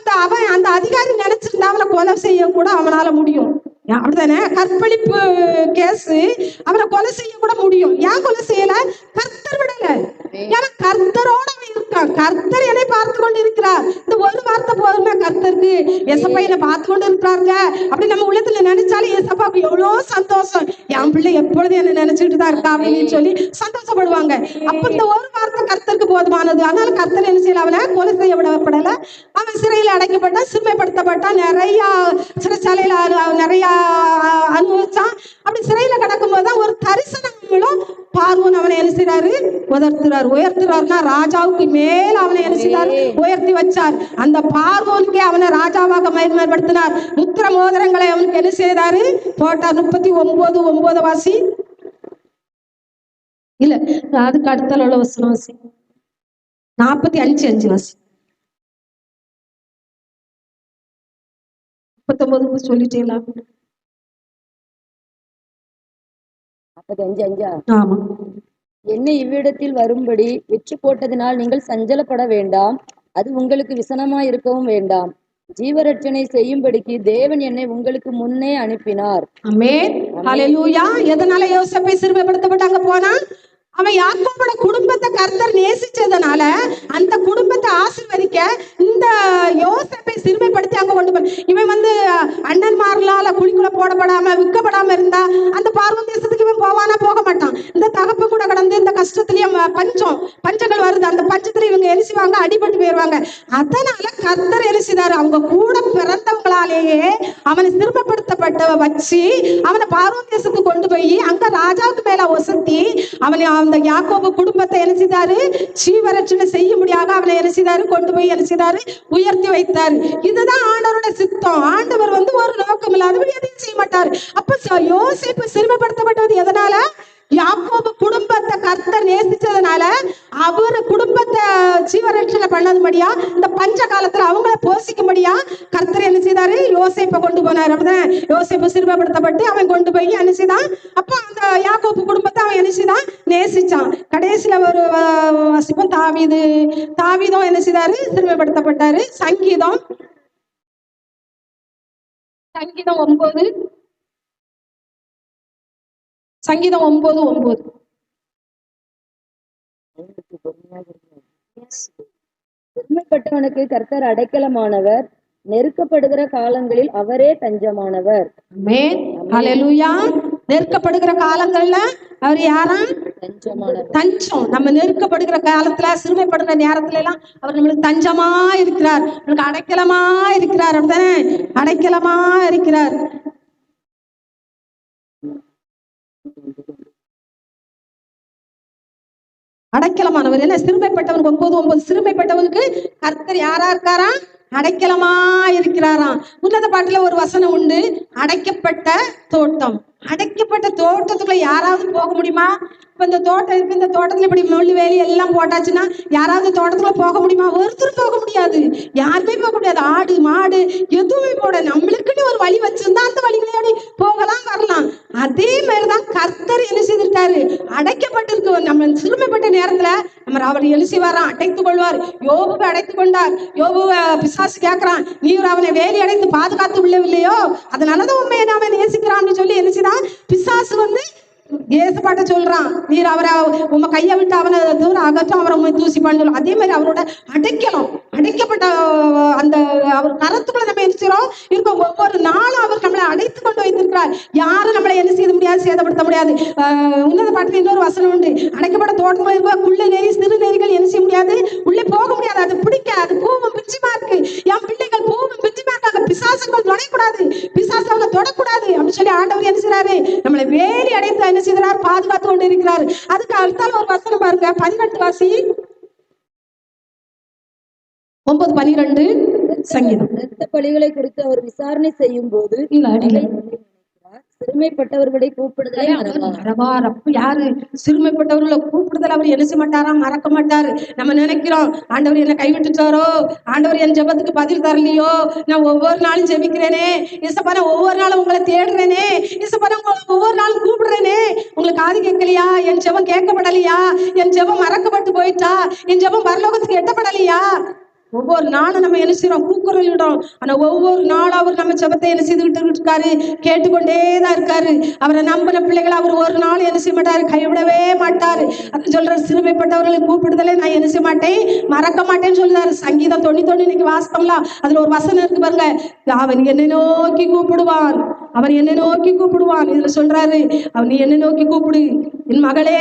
அந்த அதிகாரி நினைச்சிருந்தா அவனை கொலை செய்ய கூட அவனால முடியும். அப்படித்தானே? கற்பழிப்பு கேஸ், அவனை கொலை செய்ய கூட முடியும். ஏன் கொலை செய்யல? கர்த்தர் விடல. ஏன்னா கர்த்தரோட இருக்கான். கர்த்தர் என்னை பார்த்து கொண்டு இருக்கிறார். இந்த ஒரு வார்த்தை போதுமே கர்த்தருக்கு. எசப்பா என்னை பார்த்து கொண்டு இருக்கிறாருங்க அப்படி நம்ம உள்ளத்துல நினைச்சாலும் எசப்பாவுக்கு எவ்வளவு சந்தோஷம். என் பிள்ளை எப்பொழுதும் என்ன நினைச்சுட்டு தான் இருக்கா அப்படின்னு சொல்லி சந்தோஷப்படுவாங்க. அப்ப இந்த ஒரு வார்த்தை கர்த்தருக்கு போதுமானது. அதனால கர்த்தர் என்ன செய்யல? அவனை கொலை செய்ய விடப்படல. அவன் சிறையில் அடைக்கப்பட்டான், சிறுமைப்படுத்தப்பட்டான், நிறைய சிறைச்சாலையில நிறைய அனுபவிச்சான். அப்படி சிறையில கிடக்கும் போதுதான் ஒரு தரிசனம் மூலம் பார்வோன் அவனை என்ன செய்றாரு? உயர்த்துறாருன்னா ராஜாவுக்கு மேல அவனை என்ன செய்றாரு? உயர்த்தி வச்சார். அந்த பார்வோனுக்கே அவனை ராஜாவாக மகிமைப்படுத்தினார். முத்திர மோதிரங்களை அவனுக்கு என்ன செய்றாரு? போட்டார். 39:9 வாசி. இல்ல, அதுக்கு அடுத்த உள்ள வசனம் வாசி. 45:5 வாசி. 39 சொல்லிட்டீங்களா? 45:5. ஆமா. என்னை இவ்விடத்தில் வரும்படி வெற்றி போட்டதினால் நீங்கள் சஞ்சலப்பட வேண்டாம், அது உங்களுக்கு விசனமாய் இருக்கவும் வேண்டாம். ஜீவரட்சணை செய்யும்படிக்கு தேவன் என்னை உங்களுக்கு முன்னே அனுப்பினார். ஆமென். ஹல்லேலூயா. எதனால யோசேப்பை சிறுமைப்படுத்தப்பட்டாங்க போனா? அவன் யாக்கோபோட குடும்பத்தை கர்த்தர் நேசிச்சதுனால அந்த குடும்பத்தை ஆசீர்வதிக்க இந்த யோசேப்பை சிறுமைப்படுத்தி அங்க கொண்டு போய் இவன் அண்ணன்மார்களால குழிக்குள்ள போடப்படாம விற்கப்படாம இருந்தா அந்த பார்வன் தேசத்துக்கு இவன் போவானா? போக மாட்டான். இந்த தகப்பு கூட கடந்து இந்த கஷ்டத்திலயும் பஞ்சங்கள் வருது. அந்த பஞ்சத்துல இவங்க எரிசிவாங்க, அடிபட்டு போயிருவாங்க. அதனால கர்த்தர் எரிசிதாரு அவங்க கூட பிறந்தவங்களாலேயே அவனை சிறுமப்படுத்தப்பட்ட வச்சு அவனை பார்வன் தேசத்துக்கு கொண்டு போய் அங்க ராஜாவுக்கு மேல ஒசத்தி அவனை அந்த யாக்கோபு குடும்பத்தை என்ன செய்தாரு? சீவரட்சணை செய்ய முடியாத அவனை என்ன செய்தாரு? கொண்டு போய் என்ன செய்தாரு? உயர்த்தி வைத்தாரு. இதுதான் ஆண்டவரோட சித்தம். ஆண்டவர் ஒரு நோக்கம் இல்லாதவர் எதையும் செய்ய மாட்டாரு. அப்ப யோசேப்பு சிறுமப்படுத்தப்பட்டது எதனால? யாக்கோபு குடும்பத்தை கர்த்தர் நேசிச்சதுனால அவரு குடும்பத்தை ஜீவரட்சணை பண்ணதுபடியா இந்த பஞ்ச காலத்துல அவங்கள போஷிக்கும்படியா கர்த்தர் என்ன செய்தாரு? யோசேப்பை கொண்டு போனார். அப்படிதான் யோசேப்பு சிறுமப்படுத்தப்பட்டு அவன் கொண்டு போய் என்ன செய்தான்? அப்ப அந்த யாக்கோபு குடும்பத்தை அவன் என்ன செய்தான்? நேசிச்சான். கடைசியில ஒரு வசிப்பம் தாவீதும் என்ன செய்தாரு? சிறுமப்படுத்தப்பட்டாரு. சங்கீதம் 9 9:9 சிறுமைப்பட்டவனுக்கு கர்த்தர் அடைக்கலமானவர், நெருக்கப்படுகிற காலங்களில் அவரே தஞ்சமானவர். ஆமென். ஹல்லேலூயா. நெருக்கப்படுகிற காலங்கள்ல அவர் யாரா? தஞ்சம். நம்ம நெருக்கப்படுகிற காலத்துல, சிறுமைப்படுகிற நேரத்துல எல்லாம் அவர் நம்மளுக்கு தஞ்சமா இருக்கிறார், நம்மளுக்கு அடைக்கலமா இருக்கிறார். அப்படித்தானே? அடைக்கலமா இருக்கிறார். அடைக்கலமானவர். என்ன? சிறுமைப்பட்டவனுக்கு 9:9 சிறுமைப்பட்டவனுக்கு கர்த்தர் யாரா இருக்காரா? அடைக்கலமா இருக்கிறாராம். உன்னத பாட்டுல ஒரு வசனம் உண்டு, அடைக்கப்பட்ட தோட்டம். அடைக்கப்பட்ட தோட்டத்துக்குள்ள யாராவது போக முடியுமா? இப்ப இந்த தோட்டம் இருக்கு, இந்த தோட்டத்துல இப்படி முள்ளு வேலி எல்லாம் போட்டாச்சுன்னா யாராவது தோட்டத்துக்குள்ள போக முடியுமா? ஒருத்தர் போக முடியாது, யாருமே போக முடியாது. ஆடு மாடு எதுவுமே போட, நம்மளுக்குன்னு ஒரு வழி வச்சிருந்தா அந்த வழிகளோட போகலாம் வரலாம். அதே மாதிரிதான் கர்த்தர் என்ன செய்திருக்காரு? அடைக்கப்பட்டிருக்கு. நம்ம சிறுமைப்பட்ட நேரத்துல நம்ம அவர் எழுசி வரான், அடைத்துக் கொள்வார். யோபுவை அடைத்துக் கொண்டார். யோபுவை பிசாசு கேட்கிறான், நீர் அவனை வேலி அடைத்து பாதுகாத்து விடவில்லையோ, அதனாலதான் உண்மையை அவன் நேசிக்கிறான்னு சொல்லி என்ன செய்தான்? பிசாசு ஏசப்பாட்ட சொல்றான், நீர் அவரை உங்க கையை விட்டு அவனை தூரம் அகற்றும், அவரை உண்மை தூசிப்பான்னு சொல்லும். அதே மாதிரி அவரோட அடைக்கப்பட்ட அந்த அவர் கரத்துக்குள்ள நம்ம என்ன இருக்கோம். ஒவ்வொரு நாளும் அவர் நம்மளை அடைத்து கொண்டு வைத்திருக்கிறார். யாரும் நம்மளை என்ன செய்ய முடியாது? சேதப்படுத்த முடியாது. உன்னத பாட்டுல இன்னொரு வசனம் உண்டு, அடைக்கப்பட்ட தோட்டத்துல இருக்க குள்ள நெறி சிறு நெறிகள் என்ன செய்ய முடியாது? உள்ளே போக முடியாது. அது பிடிக்க, அது பூவும் பிஞ்சுமா இருக்கு. என் பிள்ளைகள் பூவும் பிஞ்சுமா இருக்காங்க, பிசாசுகள் தொடக்கூடாது, பிசாசு அவனை தொடக்கூடாது அப்படின்னு சொல்லி ஆண்டவர் என்ன செய்யறாரு? நம்மளை வேலி அடைத்து என்ன செய்கிறார்? பாதுகாத்து கொண்டு இருக்கிறார். அதுக்கு அடுத்தால ஒரு வசனம் பாருங்க, 18 வாசி 9:12 சங்கீதம். இரத்த பலிகளை குறித்து அவர் விசாரணை செய்யும் போது சிறுமைப்பட்டவர்களை கூப்பிடுதலை மறவார். அப்ப யாரு? சிறுமைப்பட்டவர்களை கூப்பிடுதல் அவர் என்ன செய்ய மாட்டாரா? மறக்க மாட்டாரு. நம்ம நினைக்கிறோம், ஆண்டவர் என்ன கைவிட்டுட்டாரோ, ஆண்டவர் என் ஜெபத்துக்கு பதில் தரலையோ, நான் ஒவ்வொரு நாளும் ஜெபிக்கிறேனே இயேசப்பா, நான் ஒவ்வொரு நாளும் உங்களை தேடுறேனே இயேசப்பா, நான் ஒவ்வொரு நாளும் கூப்பிடுறேனே, உங்களுக்கு காது கேட்கலையா? என் ஜெபம் கேட்கப்படலையா? என் ஜெபம் மறக்கப்பட்டு போயிட்டா? என் ஜெபம் பரலோகத்துக்கு எட்டப்படலையா? ஒவ்வொரு நாளும் நம்ம என்ன செய்யறோம்? கூக்குரலிடுறோம். ஆனா ஒவ்வொரு நாளும் அவர் நம்ம ஜெபத்தை என்ன செய்துகிட்டு இருக்காரு? கேட்டுக்கொண்டேதான் இருக்காரு. அவரை நம்பின பிள்ளைகளை அவர் ஒரு நாள் என்ன செய்ய மாட்டாரு? கைவிடவே மாட்டாரு. அது சொல்ற, சிறுமைப்பட்டவர்களை கூப்பிடுதலை நான் என்ன செய்ய மாட்டேன்? மறக்க மாட்டேன்னு சொல்லுறாரு. சங்கீதம் 90 இன்னைக்கு வாசித்தோம்ல, அதுல ஒரு வசனம் இருக்கு பாருங்க, அவன் என்னை நோக்கி கூப்பிடுவான், அவன் என்னை நோக்கி கூப்பிடுவான். இதுல சொல்றாரு, அவன் நீ என்னை நோக்கி கூப்பிடு, என் மகளே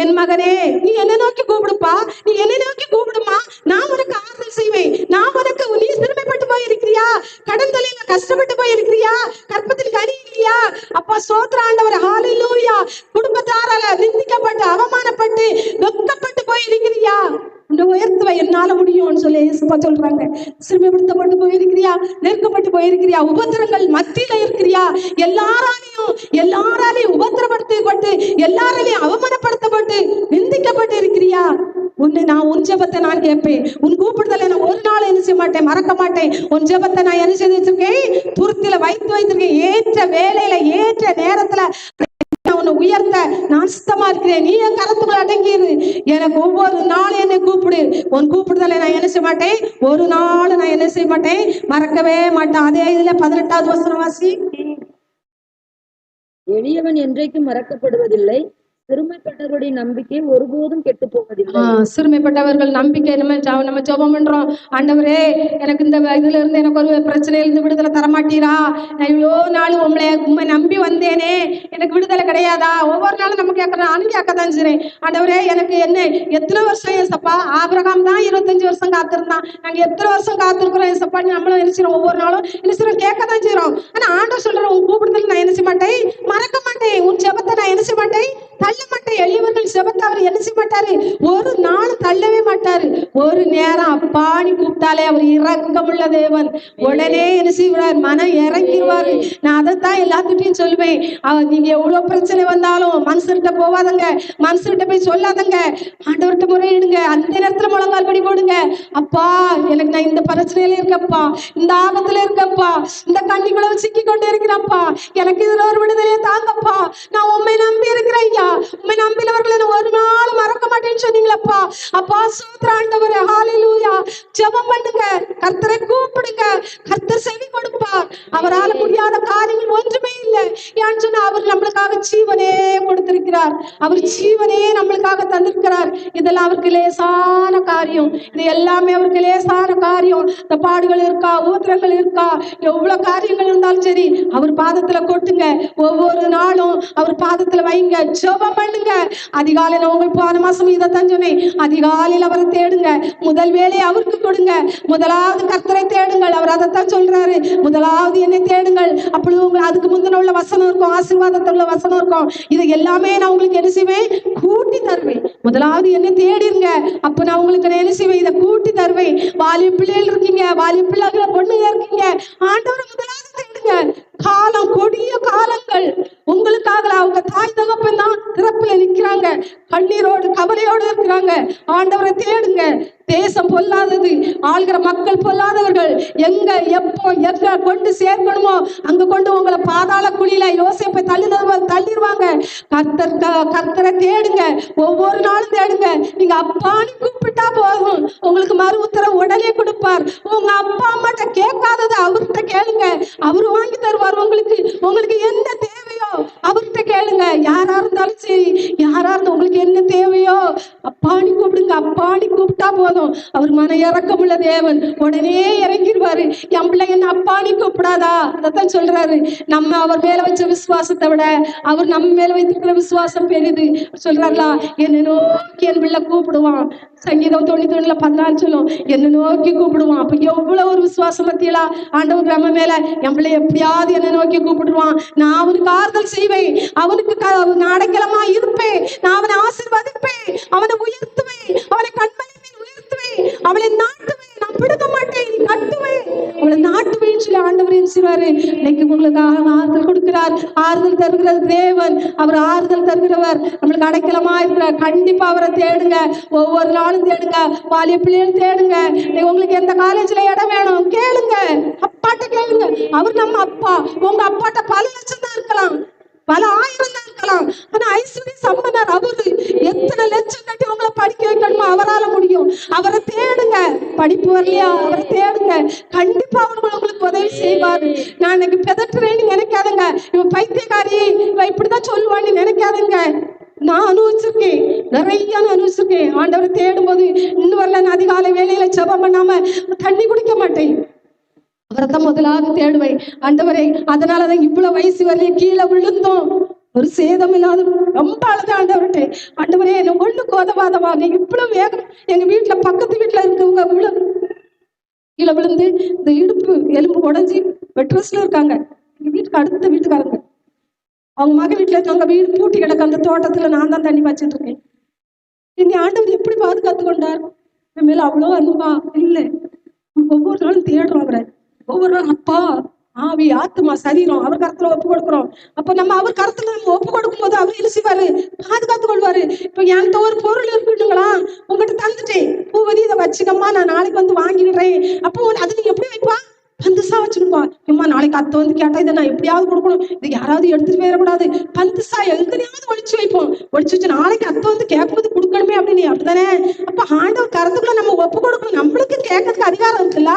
என் மகனே நீ என்னை நோக்கி கூப்பிடுப்பா, நீ என்னை நோக்கி கூப்பிடுமா, நான் உனக்கு ஆறுதல் செய்வேன். நான் உனக்கு, நீ சிறுமைப்பட்டு போய் இருக்கிறியா? கடன் தொழில கஷ்டப்பட்டு போய் இருக்கிறியா? கற்பத்தில் கனி இல்லையா? அப்பா சோத்திர ஆண்டவர், ஹல்லேலூயா. குடும்பத்தாரால நிந்திக்கப்பட்டு அவமானப்பட்டு வெட்கப்பட்டு போய் இருக்கிறியா? உயர்த்துவ என்னால முடியும்னு சொல்லி இயேசுப்பா சொல்றாங்க. சிறுமைப்படுத்தப்பட்டு போயிருக்கிறியா? நெருக்கப்பட்டு போயிருக்கிறியா? உபத்திரங்கள் மத்தியில இருக்கிறியா? எல்லாராலையும் உபத்திரப்படுத்தப்பட்டு, எல்லாராலையும் அவமானப்படுத்தப்பட்டு நிந்திக்கப்பட்டு இருக்கிறியா? நான் உன் ஜெபத்தை நான் கேட்பேன். உன் கூப்பிடுதலை நான் ஒரு நாள் என்ன செய்ய மாட்டேன்? மறக்க மாட்டேன். உன் ஜெபத்தை நான் என்ன செய்து வச்சிருக்கேன்? துருத்தில வைத்து வைத்திருக்கேன். ஏற்ற வேலையில ஏற்ற நேரத்துல உன்னை உயர்த்த நான் சுத்தமா இருக்கிறேன். நீ என் கரத்துக்குள்ள அடங்கிரு. எனக்கு ஒவ்வொரு நாளும் என்னை கூப்பிடு. உன் கூப்பிடுதலை நான் என்ன செய்ய மாட்டேன்? ஒரு நாள் நான் என்ன செய்ய மாட்டேன்? மறக்கவே மாட்டேன். அதே இதுல 18வது வசனம் வாசி. எளியவன் என்றைக்கும் மறக்கப்படுவதில்லை, சிறுமைப்பட்டவருடைய நம்பிக்கை ஒருபோதும் கெட்டு போவதில்லை. சிறுமைப்பட்டவர்கள் நம்பிக்கை நம்ம ஜெபம் பண்றோம். ஆண்டவரே, எனக்கு இந்த இதுல இருந்து எனக்கு ஒரு பிரச்சனையில இருந்து விடுதலை தரமாட்டீரா? நான் இவ்வளோ நாள் உண்மை நம்பி வந்தேனே, எனக்கு விடுதலை கிடையாதா? ஒவ்வொரு நாளும் நம்ம கேட்கறோம், நானும் கேட்கத்தான் செய்றேன். ஆண்டவரே, எனக்கு எத்தனை வருஷம் ஏசப்பா? ஆபிரகாம் தான் 25 வருஷம் காத்திருந்தான். நாங்க எத்தனை வருஷம் காத்திருக்கிறோம் ஏசப்பா? நம்மளும் என்ன செய்யறோம்? ஒவ்வொரு நாளும் என்ன செய்யறோம்? கேட்கத்தான் செய்யறோம். ஆனா ஆண்டவர் சொல்ற, உன் கூப்பிடுதல் நான் என்ன செய்ய மாட்டேன், மறக்க மாட்டேன். உன் ஜெபத்தை நான் என்ன செய்ய மாட்டேன், தள்ள மாட்டேன். எளியவர்கள் ஜெபத்தை அவர் என்ன செய்ய மாட்டாரு, ஒரு நாள் தள்ளவே மாட்டாரு. ஒரு நேரம் அப்பான்னு கூப்பிட்டாலே அவர் இரக்கமுள்ள தேவன். உடனே என்ன செய்வார், மனம் இறங்கிடுவாரு. நான் அதைத்தான் எல்லாத்துட்டையும் சொல்லுவேன். நீங்க எவ்வளவு பிரச்சனை வந்தாலும் மனுஷர்கிட்ட போவாதங்க, மனுஷர்கிட்ட போய் சொல்லாதங்க, ஆண்டவர்கிட்ட முறையிடுங்க. அந்த நேரத்துல முழங்கால் படி போடுங்க. அப்பா, எனக்கு நான் இந்த பிரச்சனையில இருக்கப்பா, இந்த ஆபத்துல இருக்கப்பா, இந்த கண்ணிக்குள்ள சிக்கி கொண்டு இருக்கிறப்பா, எனக்கு இதுல ஒரு விடுதலையை தாங்கப்பா. நான் உண்மை நம்பி இருக்கிறேன் ஐயா, உண்மை நம்பினவர்களை நான் ஒரு நாள் மறக்க மாட்டேன்னு சொன்னீங்களப்பா. அப்பா சூத்திர ஆண்டவரே, ஹalleluya. ஜெபம் பண்ணுங்க, கர்த்தரை கூப்பிடுங்க, கர்த்தர் செவி கொடுப்பார். அவரால் முடியாத காரியங்கள் ஒன்றுமே இல்லை. ஏன்னு சொன்னா அவர் நம்மளுக்காக ஜீவனே கொடுத்திருக்கிறார். அவர் ஜீவனே நம்மளுக்காக தந்திருக்கிறார். இதெல்லாம் அவருக்கு லேசான காரியம். இது எல்லாமே அவருக்கு லேசான காரியம். இந்த பாடுகள் இருக்கா, ஊத்திரங்கள் இருக்கா, எவ்வளவு காரியங்கள் இருந்தாலும் சரி, அவர் பாதத்துல கொட்டுங்க. ஒவ்வொரு நாளும் அவர் பாதத்துல வைங்க, ஜெபம் பண்ணுங்க. அதிகாலையில உங்களுக்கு போன மாசம் இதைத்தான் சொன்னேன். அதிகாலையில் அவரை தேடுங்க, முதல் வேலையை அவருக்கு கொடுங்க. முதலாவது கர்த்தரை தேடுங்கள், அவர் அதைத்தான் சொல்றாரு. முதலாவது என்னை தேடுங்கள், அப்பொழுது உங்களுக்கு அதுக்கு முந்தின உள்ள வசனம் இருக்கும், ஆசீர்வாதத்துள்ள வசனம் இருக்கும். இது எல்லாமே நான் உங்களுக்கு என்ன செய்வேன், கூட்டி தருவேன். முதலாவது என்னை தேடிருங்க, அப்ப நான் உங்களுக்கு என்ன செய்வேன், இதை கூட்டி தருவேன். வாலிப பிள்ளைகள் இருக்கீங்க, வாலிப பிள்ளைகளை பொண்ணுங்க இருக்கீங்க, ஆண்டவரை முதலாவது தேடுங்க. காலம் கொடிய காலங்கள் உங்களுக்காக. அவங்க தாய் தகப்பன் தான் திறப்புல நிற்கிறாங்க, கண்ணீரோடு கவலையோடு இருக்கிறாங்க. ஆண்டவரை தேடுங்க. தேசம் பொல்லாதது, ஆள்கிற மக்கள் பொல்லாதவர்கள். எங்க எப்போ எங்க கொண்டு சேர்க்கணுமோ அங்க கொண்டு உங்களை பாதாள குழியில யோசேப்பை தள்ளிடுவாங்க. கர்த்தரை தேடுங்க, ஒவ்வொரு நாளும் தேடுங்க. நீங்க அப்பான்னு கூப்பிட்டா போதும், உங்களுக்கு மறு உத்தரவு உடனே கொடுப்பார். உங்க அப்பா அம்மாட்ட கேட்காதது அவர்கிட்ட கேளுங்க, அவரு வாங்கி தருவார். உங்களுக்கு என்ன தேவையோ அவர்கிட்ட கேளுங்க. யாரா இருந்தாலும் சரி, யாரா இருந்தாலும் உங்களுக்கு என்ன தேவையோ அப்பான்னு கூப்பிடுங்க. அப்பான்னு கூப்பிட்டா போதும், அவர் மன இறக்கமுள்ள தேவன், உடனே இறங்கிடுவாரு. என் பிள்ளைங்க என்ன அப்பான்னு கூப்பிடாதா? அதைத்தான் சொல்றாரு. நம்ம அவர் மேல வச்ச விசுவாசத்தை விட அவர் நம்ம மேல வைத்திருக்கிற விசுவாசம் பெரிது. சொல்றாருல, என்ன நோக்கி என் பிள்ளை கூப்பிடுவான். சங்கீதம் 91:14 சொல்லும், என்ன நோக்கி கூப்பிடுவான். அப்ப எவ்வளவு ஒரு விசுவாசம் பத்தியலா ஆண்டவர் நம்ம மேல. என் பிள்ளை எப்படியாவது என்ன நோக்கி கூப்பிடுவான், நான் அவனுக்கு ஆறுதல் செய்வேன், அவனுக்கு அடைக்கலமா இருப்பேன், நான் அவனை ஆசீர்வதிப்பேன், அவனை உயர்த்துவேன், அவனை கண்மணி உயர்த்துவேன், அவளை நாட்டுவேன், நான் பிடுங்க மாட்டேன், கட்டுவேன், அவளை நாட்டுவேன் சொல்லி ஆண்டவர் செய்வாரு. இன்னைக்கு உங்களுக்காக ஆறுதல் கொடுக்கிறார். ஆறுதல் தருகிற தேவன், அவர் ஆறுதல் தருகிறவர், நம்மளுக்கு அடைக்கலமா இருக்கிறார். கண்டிப்பா அவரை தேடுங்க, ஒவ்வொரு நாளும் தேடுங்க. வாலிய பிள்ளைகள் தேடுங்க. உங்களுக்கு எந்த காலேஜ்ல இடம் வேணும் கேளுங்க, அப்பாட்ட கேளுங்க. அவர் நம்ம அப்பா. உங்க அப்பாட்ட பல லட்சம் தான் இருக்கலாம், பல ஆயிரம் தான் இருக்கலாம். ஆனா ஐஸ்வர்ய சம்பனர் அவரு. எத்தனை லட்சம் கட்டி உங்களை படிக்க வைக்கணுமோ அவரால் முடியும். அவரை தேடுங்க. படிப்பு வரலையா, அவரை தேடுங்க. கண்டிப்பா அவர்கள் உங்களுக்கு உதவி செய்வாரு. நான் இன்னைக்கு பெதட்டுறேன்னு நினைக்காதுங்க, இவன் பைத்தியக்காரி, இவன் இப்படிதான் சொல்லுவான்னு நினைக்காதுங்க. நான் அனுபவிச்சிருக்கேன், நிறைய அனுபவிச்சிருக்கேன். ஆண்டவரை தேடும் போது இன்னும் வரல, நான் அதிகாலை வேலையில ஜெபம் பண்ணாம தண்ணி குடிக்க மாட்டேன், அவரைத்தான் முதலாவது தேடுவேன். ஆண்டவரே, அதனாலதான் இவ்வளவு வயசு வரையும் கீழே விழுந்தோம், ஒரு சேதம் இல்லாத ரொம்ப அழுத. ஆண்டவர்கிட்ட, ஆண்டவரே என்ன ஒண்ணுக்கு உதவாதவா, நீங்க இவ்வளவு வேகம். எங்க வீட்டுல பக்கத்து வீட்டுல இருக்கவங்க கீழே விழுந்து இந்த இடுப்பு எலும்பு உடஞ்சி பெட்ரோஸ்ல இருக்காங்க. எங்க வீட்டுக்கு அடுத்த வீட்டுக்காரங்க, அவங்க மக வீட்டுல இருக்கவங்க வீடு பூட்டி கிடக்க அந்த தோட்டத்துல நான் தான் தண்ணி வச்சுட்டு இருக்கேன். என்னை ஆண்டவர் எப்படி பாதுகாத்து கொண்டார். என் மேல அவ்வளோ அன்பா இல்லை. ஒவ்வொரு நாளும் தேடுறோம் அவரை. ஒவ்வொரு நாள் அப்பா, ஆவி, ஆத்மா, சரீரம் அவர் கருத்துல ஒப்பு கொடுக்குறோம். அப்ப நம்ம அவர் கருத்துல நம்ம ஒப்பு கொடுக்கும் போது அவர் இழுசிவாரு, பாதுகாத்து கொள்வாரு. இப்ப என்கிட்ட ஒரு பொருள் இருக்குங்களா, உங்ககிட்ட தந்துட்டேன், பூவதி இதை வச்சுக்கம்மா, நான் நாளைக்கு வந்து வாங்கிடுறேன். அப்போ அது நீங்க எப்படி வைப்பா, பந்துசா வச்சுருப்பா. அம்மா நாளைக்கு அத்தை வந்து கேட்டா இதை நான் எப்படியாவது கொடுக்கணும், இது யாராவது எடுத்துட்டு போயிடக்கூடாது, பந்துசா எங்கனையாவது ஒழிச்சு வைப்போம். ஒழிச்சு வச்சு நாளைக்கு அத்தை வந்து கேட்கும்போது கொடுக்கணுமே செய்யணுமே அப்படின்னு. அப்படித்தானே? அப்ப ஆண்டவர் கருத்துக்குள்ள நம்ம ஒப்பு கொடுக்கணும். நம்மளுக்கு கேட்கறதுக்கு அதிகாரம் இருக்குல்ல.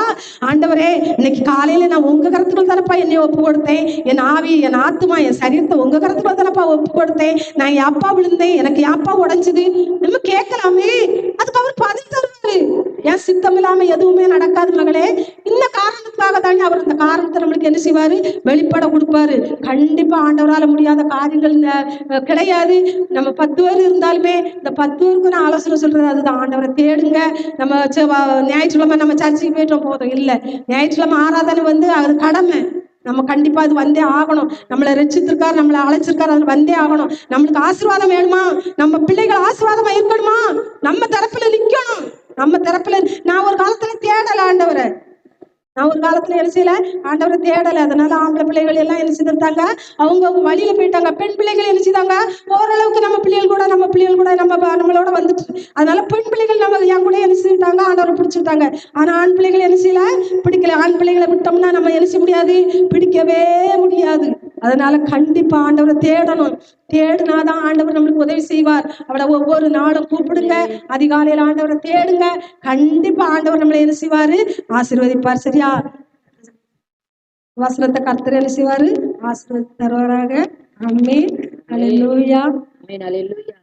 ஆண்டவரே, இன்னைக்கு காலையில நான் உங்க கருத்துக்குள்ள தானப்பா என்னை ஒப்பு கொடுத்தேன். என் ஆவி, என் ஆத்துமா, என் சரீரத்தை உங்க கருத்துக்குள்ள தானப்பா ஒப்பு கொடுத்தேன். நான் யாப்பா விழுந்தேன், எனக்கு யாப்பா உடைஞ்சது, நம்ம கேட்கலாமே. அதுக்கு அவர் பதில் தருவாரு. என் சித்தம் இல்லாம எதுவுமே நடக்காது மகளே. இந்த காரணத்துக்காக தானே அவர் இந்த காரணத்தை நம்மளுக்கு என்ன செய்வாரு, வெளிப்பட கொடுப்பாரு. கண்டிப்பா ஆண்டவரால முடியாத காரியங்கள் கிடையாது. நம்ம 10 பேர் இருந்தாலுமே இந்த 10 பேருக்கு நான் ஆலோசனை சொல்றது அதுதான். ஆண்டவரை தேடுங்க. நம்ம ஞாயிற்றுக்கிழமை நம்ம சர்ச்சைக்கு போயிட்டோம் போதும் இல்ல. ஞாயிற்றுக்கிழமை ஆராதனை வந்து அது கடமை. நம்ம கண்டிப்பா அது வந்தே ஆகணும். நம்மளை ரட்சித்திருக்காரு, நம்மளை அழைச்சிருக்காரு, அது வந்தே ஆகணும். நம்மளுக்கு ஆசீர்வாதம் வேணுமா, நம்ம பிள்ளைகள் ஆசீர்வாதமா இருக்கணுமா, நம்ம தரப்புல நிக்கணும். நம்ம தரப்புல நான் ஒரு காலத்துல தேடல ஆண்டவரை. நான் ஒரு காலத்துல என்ன செய்யல, ஆண்டவரை தேடல. அதனால ஆம்பளை பிள்ளைகள் எல்லாம் என்ன செய்திருந்தாங்க, அவங்க வழியில போயிட்டாங்க. பெண் பிள்ளைகள் என்ன செய்தாங்க, ஓரளவுக்கு நம்ம பிள்ளைகள் கூட நம்மளோட வந்துட்டு. அதனால பெண் பிள்ளைகள் நம்ம என் கூட என்ன செய்தாங்க, ஆண்டவரை பிடிச்சிட்டாங்க. ஆனா ஆண் பிள்ளைகள் என்ன செய்யல, பிடிக்கல. ஆண் பிள்ளைகளை விட்டோம்னா நம்ம என்ன செய்ய முடியாது, பிடிக்கவே முடியாது. அதனால கண்டிப்பா ஆண்டவரை தேடணும். தேடினாதான் ஆண்டவர் நம்மளுக்கு உதவி செய்வார். அவளை ஒவ்வொரு நாளும் கூப்பிடுங்க, அதிகாலையில ஆண்டவரை தேடுங்க. கண்டிப்பா ஆண்டவர் நம்மளை என்ன செய்வாரு, ஆசீர்வதிப்பார். சரியா? வசனத்தை கர்த்தர் என்ன செய்வாரு, ஆசீர்வதி தருவாராக. ஆமென். அல்லேலூயா. ஆமென். அல்லேலூயா.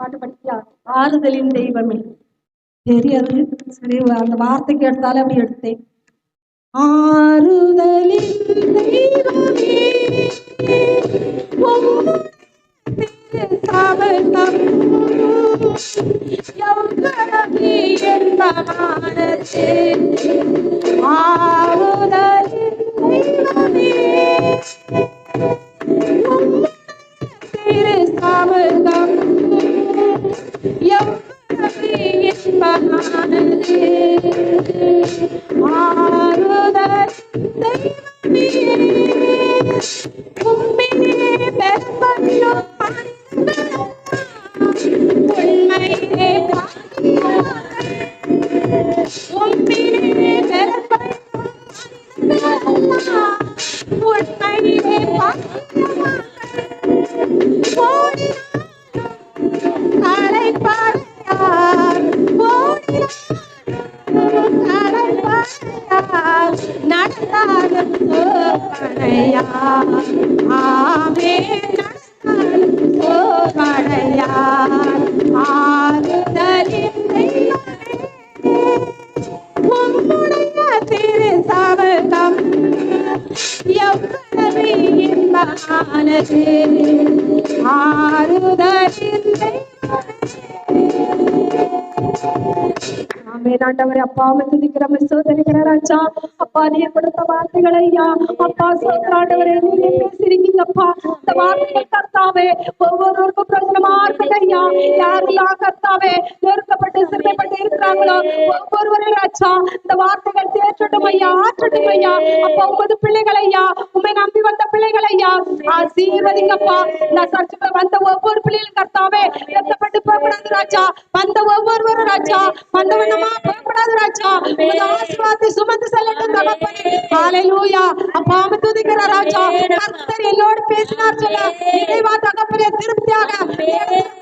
பாட்டு படிக்கியா? ஆறுதலின் தெய்வமே. தெரியாது, சரி அந்த வார்த்தைக்கு எடுத்தாலே அப்படி எடுத்தேன். ஆறுதலின் தெய்வமே, சபதம் எவ்வளவு என்பமானதே. ஆறுதலின் தெய்வமே, திரு சபதம் எவ்வளவு என்பமானதே. ஆறுதல் தெய்வமே, உம்மிலே பெறப்படும் உண்மையிலே உம்மிலே பெறப்படும் உண்மையிலே களைப்பார் நடந்தாலும் சோபனையா. ஆமென். நடந்தாலும் சோபனையா. ஆறுதலின் தெய்வமே, உம்முடைய திரு சபதம் எவ்வளவு இன்பமானது. ஆறுதலின் ஆண்டவரே, அப்பா துதிக்கிறோம், சோதரிக்கிற ராஜா. அப்பா நீங்க கொடுத்த வார்த்தைகள் ஐயா, அப்பா சோதராண்டவரே, நீங்க பேசிருக்கீங்கப்பா. இந்த வார்த்தைகள் கர்த்தாவே ஒவ்வொருவருக்கும் பிரயோஜனமா இருக்கட்டும் ஐயா. யாரெல்லாம் கர்த்தாவே நெருக்கப்பட்டு சிறுமைப்பட்டு இருக்கிறாங்களோ ஒவ்வொருவரையும் ராஜா இந்த வார்த்தைகள் தேற்றட்டும் ஐயா, ஆற்றட்டும் ஐயா. அப்பா உமது பிள்ளைகள் ஐயா, உண்மை நம்பி வந்த பிள்ளைகள் ஐயா, ஆசீர்வதிங்கப்பா. இந்த சர்ச்சுக்கு வந்த ஒவ்வொரு பிள்ளைகளும் கர்த்தாவே வெட்கப்பட்டு போகக்கூடாது ராஜா. வந்த ஒவ்வொருவரும் ராஜா வந்தவனமா போகக்கூடாது ராஜா. உமது ஆசீர்வாதத்தை சுமந்து செல்லட்டும் தகப்பனே. ஹல்லேலூயா. அப்பா துதிக்கிற ராஜா, கர்த்தர் என்னோடு பேசினார் சொல்ல இறைவா தகப்பனே, திருப்தியாக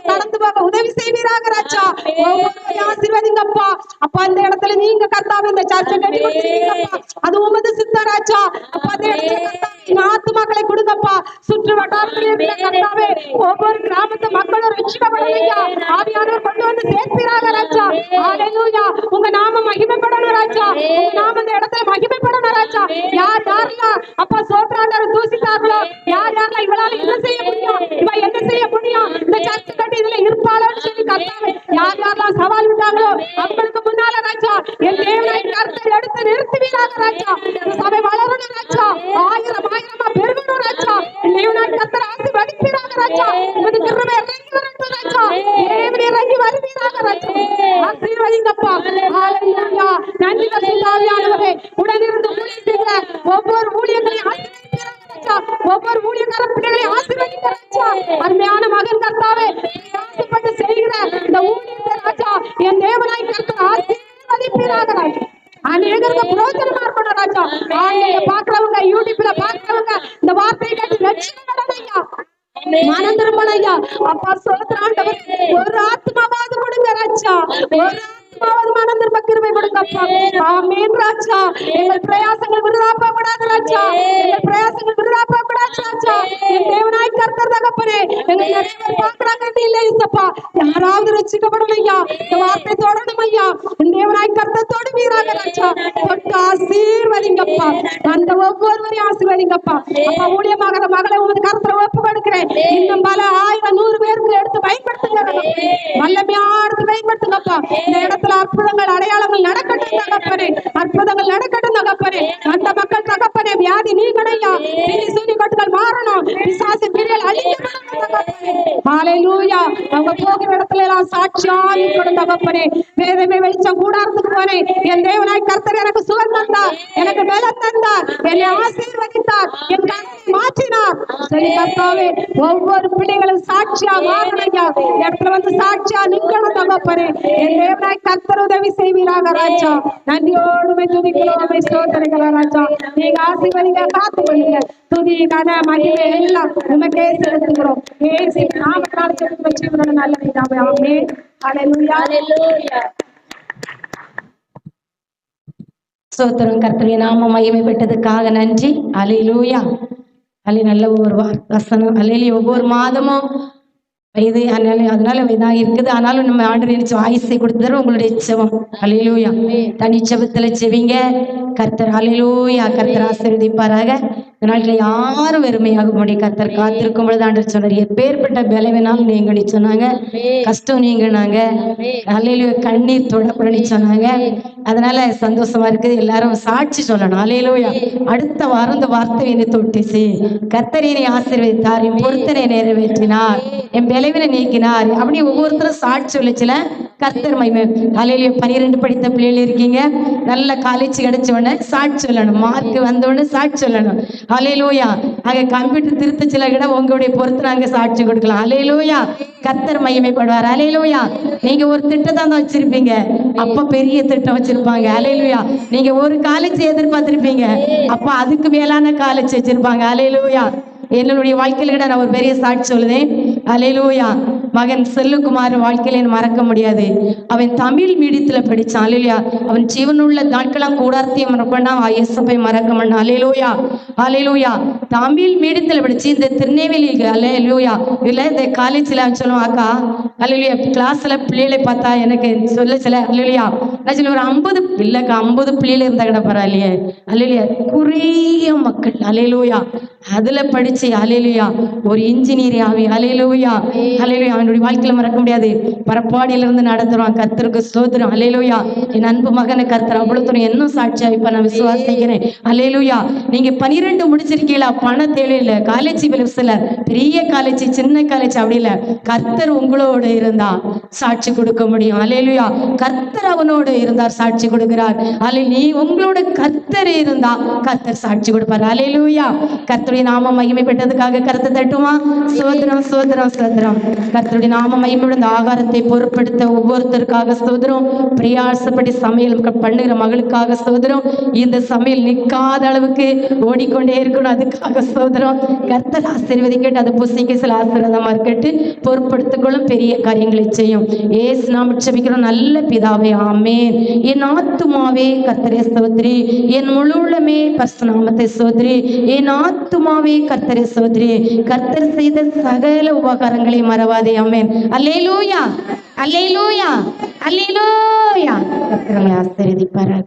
நடந்து போக உதவி செய்வீராக ராஜா. ஒவ்வொருவரையும் ஆசீர்வதிங்கப்பா. அப்பா இந்த இடத்துல நீங்க கர்த்தாவே இந்த சர்ச்சை கட்டி கொடுத்துருக்கீங்கப்பா, அது உமது சித்த ராஜா. அப்பா இந்த இடத்துல கர்த்தாவே ஆத்துமாக்களை கொடுங்கப்பா. சுற்று வட்டாரத்தில் இருக்கிற கர்த்தாவே ஒவ்வொரு கிராமத்து மக்களும் ரட்சிக்கப்படலையா, ஆவியானவர் கொண்டு வந்து சேர்ப்பீராக ராஜா. ஹல்லேலூயா. உங்க நாமம் மகிமைப்படணும் ராஜா. உங்க நாமம் இந்த இடத்துல மகிமைப்படணும் ராஜா. யார் யாரெல்லாம் அப்பா சோத்ராண்டரை தூசித்தார்களோ, யார் யாரெல்லாம் இவளால என்ன செய்ய முடியும், இவ என்ன செய்ய முடியும், இந்த சர்ச்சை கட்டி இதுல இருப்பாளோன்னு சொல்லி கர்த்தாவே யார் யாரெல்லாம் சவால் விட்டாங்களோ அவங்களுக்கு முன்னால ராஜா என் தேவனை கர்த்தர் எடுத்து நிறுத்துவீராக ராஜா. இந்த சபை வளரணும் ராஜா. ஆயிரம் ஆயிரமா பெருகணும் ராஜா. தேவனை கர்த்தர் ஆசீர்வதிப்பீராக ராஜா. உமது கிருபை இறங்கி வரட்டும் ராஜா. தேவனே இறங்கி வருவீராக ராஜா. ஆசீர்வதிங்கப்பா. ஹல்லேலூயா. நன்றி ஆவியானவரே, உடனிருந்து ஊழியம் செய்கிற ஒவ்வொரு ஊழியர்களையும் ஆசீர்வதிப்பீராக ராஜா. ஒவ்வொரு ஊழியக்கார பிள்ளைகளை ஆசீர்வதிங்க ராஜா. அருமையான மகன் கர்த்தாவே ஆசைப்பட்டு செய்கிற இந்த ஊழியத்தை ராஜா என் தேவனாய் கர்த்தர் ஆசீர்வதிப்பீராக ராஜா. அநேகருக்கு பிரயோஜனமா இருக்கணும் ராஜா. ஆன்லைன்ல பாக்குறவங்க, யூடியூப்ல பாக்குறவங்க இந்த வார்த்தையை கேட்டு ரட்சிக்கப்படணும் ஐயா, மனம் திரும்பணும் ஐயா. அப்பா சோதரன் ஆண்டவர், ஒரு ஆத்மாவாவது கொடுங்க ராஜா, ஒரு ஆத்மாவது மனம் திரும்ப கிருபை கொடுங்கப்பா. ஆமென் ராஜா. எங்கள் பிரயாசங்கள் விருதா போகக்கூடாது ராஜா, எங்கள் பிரயாசங்கள் விருதா போகக்கூடாது ராஜா. என் தேவனாய் கர்த்தர் தகப்பனே, எங்கள் நிறைய பேர் பாக்குறாங்க இல்ல இசப்பா, யாராவது ரட்சிக்கப்படணும் ஐயா. இந்த வார்த்தை தொடரணும் ஐயா. என் தேவனாய் கர்த்தர் தொடுவீராக ராஜா. தொட்டு ஆசீர்வதிங்கப்பா, அந்த ஒவ்வொருவரையும் ஆசீர்வதிங்கப்பா. அப்பா ஊழியமாகிற மகளை உமது கர்த்தரை ஒப்பு கொடுக்கிறேன். இன்னும் பல 1000 100 பேருக்கு எடுத்து பயன்படுத்துங்க, வல்லமையா எடுத்து பயன்படுத்துங்கப்பா. இந்த இடத்துல அற்புதங்கள் அடையாளங்கள் நடக்கட்டும் தகப்பனே, அற்புதங்கள் நடக்கட்டும் தகப்பனே. அந்த மக்கள் தகப்பனே வியாதி நீங்கணையா, பிரி சூனி கட்டுகள் மாறணும், பிசாசு பிரியல் அழிக்கப்படணும் தகப்பனே. ஹalleluya. அவங்க போகிற இடத்துல எல்லாம் சாட்சியா இருக்கணும் தகப்பனே. வேதமே வெளிச்சம் கூடாரத்துக்கு போனேன், என் தேவனாய் கர்த்தர் எனக்கு சுகம் தந்தார், எனக்கு பலம் தந்தார், என்னை ஆசீர்வதித்தார், என் கண்ணை மாற்றினார் சொல்லி கர்த்தாவே ஒவ்வொரு பிள்ளைகளும் சாட்சியா மாறணையா, இடத்துல வந்து சாட்சியா நிக்கணும் தகப்பனே. என் தேவனாய் கர்த்தர் உதவி செய்வீராக ராஜா. நன்றியோடுமே துதிக்கிறோம், ஸ்தோத்திரிக்கிறோம் ராஜா. நீங்க ஆசீர்வதிங்க, காத்து கொள்ளுங்க. துதி கன மகிமை எல்லாம் உமக்கே செலுத்துகிறோம். இயேசுவின் நாமத்தினால ஜெபம் வச்சிருக்கிற நல்ல பிதாவே, ஆமென். ஹalleluya. ஸ்தோத்திரம். கர்த்தருடைய நாமம் மகிமைப்பட்டதுக்காக நன்றி. அல்லேலூயா. நல்ல ஒவ்வொரு வசனம் அல்லேலூயா. ஒவ்வொரு மாதமும் இது அதனால இதாக இருக்குது. ஆனாலும் நம்ம ஆண்டவர் நினைச்சு ஆயுசை கொடுத்துரு. உங்களுடைய செவம் அல்லேலூயா. தனி செவத்துல செவிங்க. கர்த்தர் அல்லேலூயா. கர்த்தர் ஆசீர்வதிப்பாராக. இந்த நாட்கள் யாரும் வெறுமையாக முடியும். கர்த்தர் காத்திருக்கும் பொழுது ஆண்டவர் சொன்னார், எப்பேற்பட்ட பலவினாலும் நீங்கன்னு சொன்னாங்க, கஷ்டம் நீங்கனாங்க, அல்லேலூயா. கண்ணீர் தொடப்படனு சொன்னாங்க. அதனால சந்தோஷமா இருக்குது. எல்லாரும் சாட்சி சொல்லணும். அல்லேலூயா. அடுத்த வாரம் இந்த வார்த்தை என்னை தொட்டுச்சு. கர்த்தர் என்னை ஆசீர்வதித்தார், என் பொருத்தனை நிறைவேற்றினார், என் விளைவினை நீக்கினார் அப்படி ஒவ்வொருத்தரும் சாட்சி சொல்லிச்சுல. கர்த்தர் மகிமை. அல்லேலூயா. 12 படித்த பிள்ளைகள் இருக்கீங்க, நல்ல காலேஜ் கிடைச்ச உடனே சாட்சி சொல்லணும், மார்க் வந்த உடனே சாட்சி சொல்லணும். அல்லேலூயா. அங்க கம்ப்யூட்டர் திருத்தச்சில கூட உங்களுடைய பொறுத்து நாங்க சாட்சி கொடுக்கலாம். அல்லேலூயா. கர்த்தர் மகிமைப்படுவார். அல்லேலூயா. நீங்க ஒரு திட்டத்தை தான் வச்சிருப்பீங்க, அப்ப பெரிய திட்டம் வச்சிருப்பாங்க. அல்லேலூயா. நீங்க ஒரு காலேஜ் எதிர்பார்த்திருப்பீங்க, அப்ப அதுக்கு மேலான காலேஜ் வச்சிருப்பாங்க. அல்லேலூயா. என்னுடைய வாழ்க்கையில கூட நான் ஒரு பெரிய சாட்சி சொல்லுதேன். அல்லேலூயா. மகன் செல்லுக்குமார் வாழ்க்கையில மறக்க முடியாது. அவன் தமிழ் மீடியத்துல படிச்சான். அல்லேலூயா. அவன் ஜீவனுள்ள நாட்களாம் கூடாரத்தையும் மறப்பண்ணா, இயேசுவை மறக்க மாட்டான். அல்லேலூயா. அல்லேலூயா. தமிழ் மீடியத்துல படிச்சு இந்த திருநெல்வேலி அல்லேலூயா இல்ல இந்த காலேஜ்ல அவன் சொல்லுவான், அக்கா அல்லேலூயா கிளாஸ்ல பிள்ளைகளை பார்த்தா எனக்கு சொல்ல சில அல்லேலூயா நான் சொல்ல ஒரு 50 இல்லக்கா 50 பிள்ளைகள் இருந்தா கூட பரவாயில்லையே. அல்லேலூயா. குறைய மக்கள். அல்லேலூயா. அதுல படிச்சு அல்லேலூயா ஒரு இன்ஜினியர் ஆவி. அல்லேலூயா. அல்லேலூயா. அவனுடைய வாழ்க்கையில மறக்க முடியாது. பரப்பாடியில இருந்து நடத்துறான். கர்த்தருக்கு ஸ்தோத்திரம். அல்லேலூயா. என் அன்பு மகனை கர்த்தர் அவ்வளவு தூரம் இன்னும் சாட்சியா இப்ப நான் விசுவாசிக்கிறேன். அல்லேலூயா. நீங்க 12 முடிச்சிருக்கீங்களா, பண தேவையில்லை, காலேஜ் சில பெரிய காலேஜ் சின்ன காலேஜ் அப்படி இல்ல, கர்த்தர் உங்களோடு இருந்தா சாட்சி கொடுக்க முடியும். அல்லேலூயா. கர்த்தர் அவனோடு இருந்தார், சாட்சி கொடுக்கிறார். நீ உங்களோட கர்த்தர் இருந்தா கர்த்தர் சாட்சி கொடுப்பார். அல்லேலூயா. கர்த்தருடைய நாமம் மகிமைப்பட்டதுக்காக கருத்தை தட்டுமா? ஸ்தோத்திரம், ஸ்தோத்திரம், ஸ்தோத்திரம். கர்த்தருடைய நாமம் மகிமையோட இந்த ஆகாரத்தை பொறுப்படுத்த ஒவ்வொருத்தருக்காக ஸ்தோத்திரம். பிரயாசப்படி சமையல் பண்ணுகிற மகளுக்காக ஸ்தோத்திரம். இந்த சமையல் நிற்காத அளவுக்கு ஓடிக்கொண்டே இருக்கணும், அதுக்காக ஸ்தோத்திரம். கர்த்தர் ஆசீர்வதிக்கட்டு, அது புசிக்க சில ஆசீர்வாதமா இருக்கட்டு, பொறுப்படுத்திக்கொள்ளும் பெரிய காரியங்களை செய்யும். ஏசு நாம ஜெபிக்கிறோம் நல்ல பிதாவே, ஆமென். என் ஆத்துமாவே கர்த்தரை ஸ்தோத்திரி, என் முழு உள்ளமே பரிசுத்த நாமத்தை ஸ்தோத்திரி, என் ஆத்துமாவே கர்த்தரை ஸ்தோத்திரி, கர்த்தர் செய்த சகல உபகாரங்களை மறவாதே. ஆமென். அல்லேலூயா. அல்லேலூயா. அல்லேலூயா. கர்த்தரை ஆசீர்வதிப்பாராக.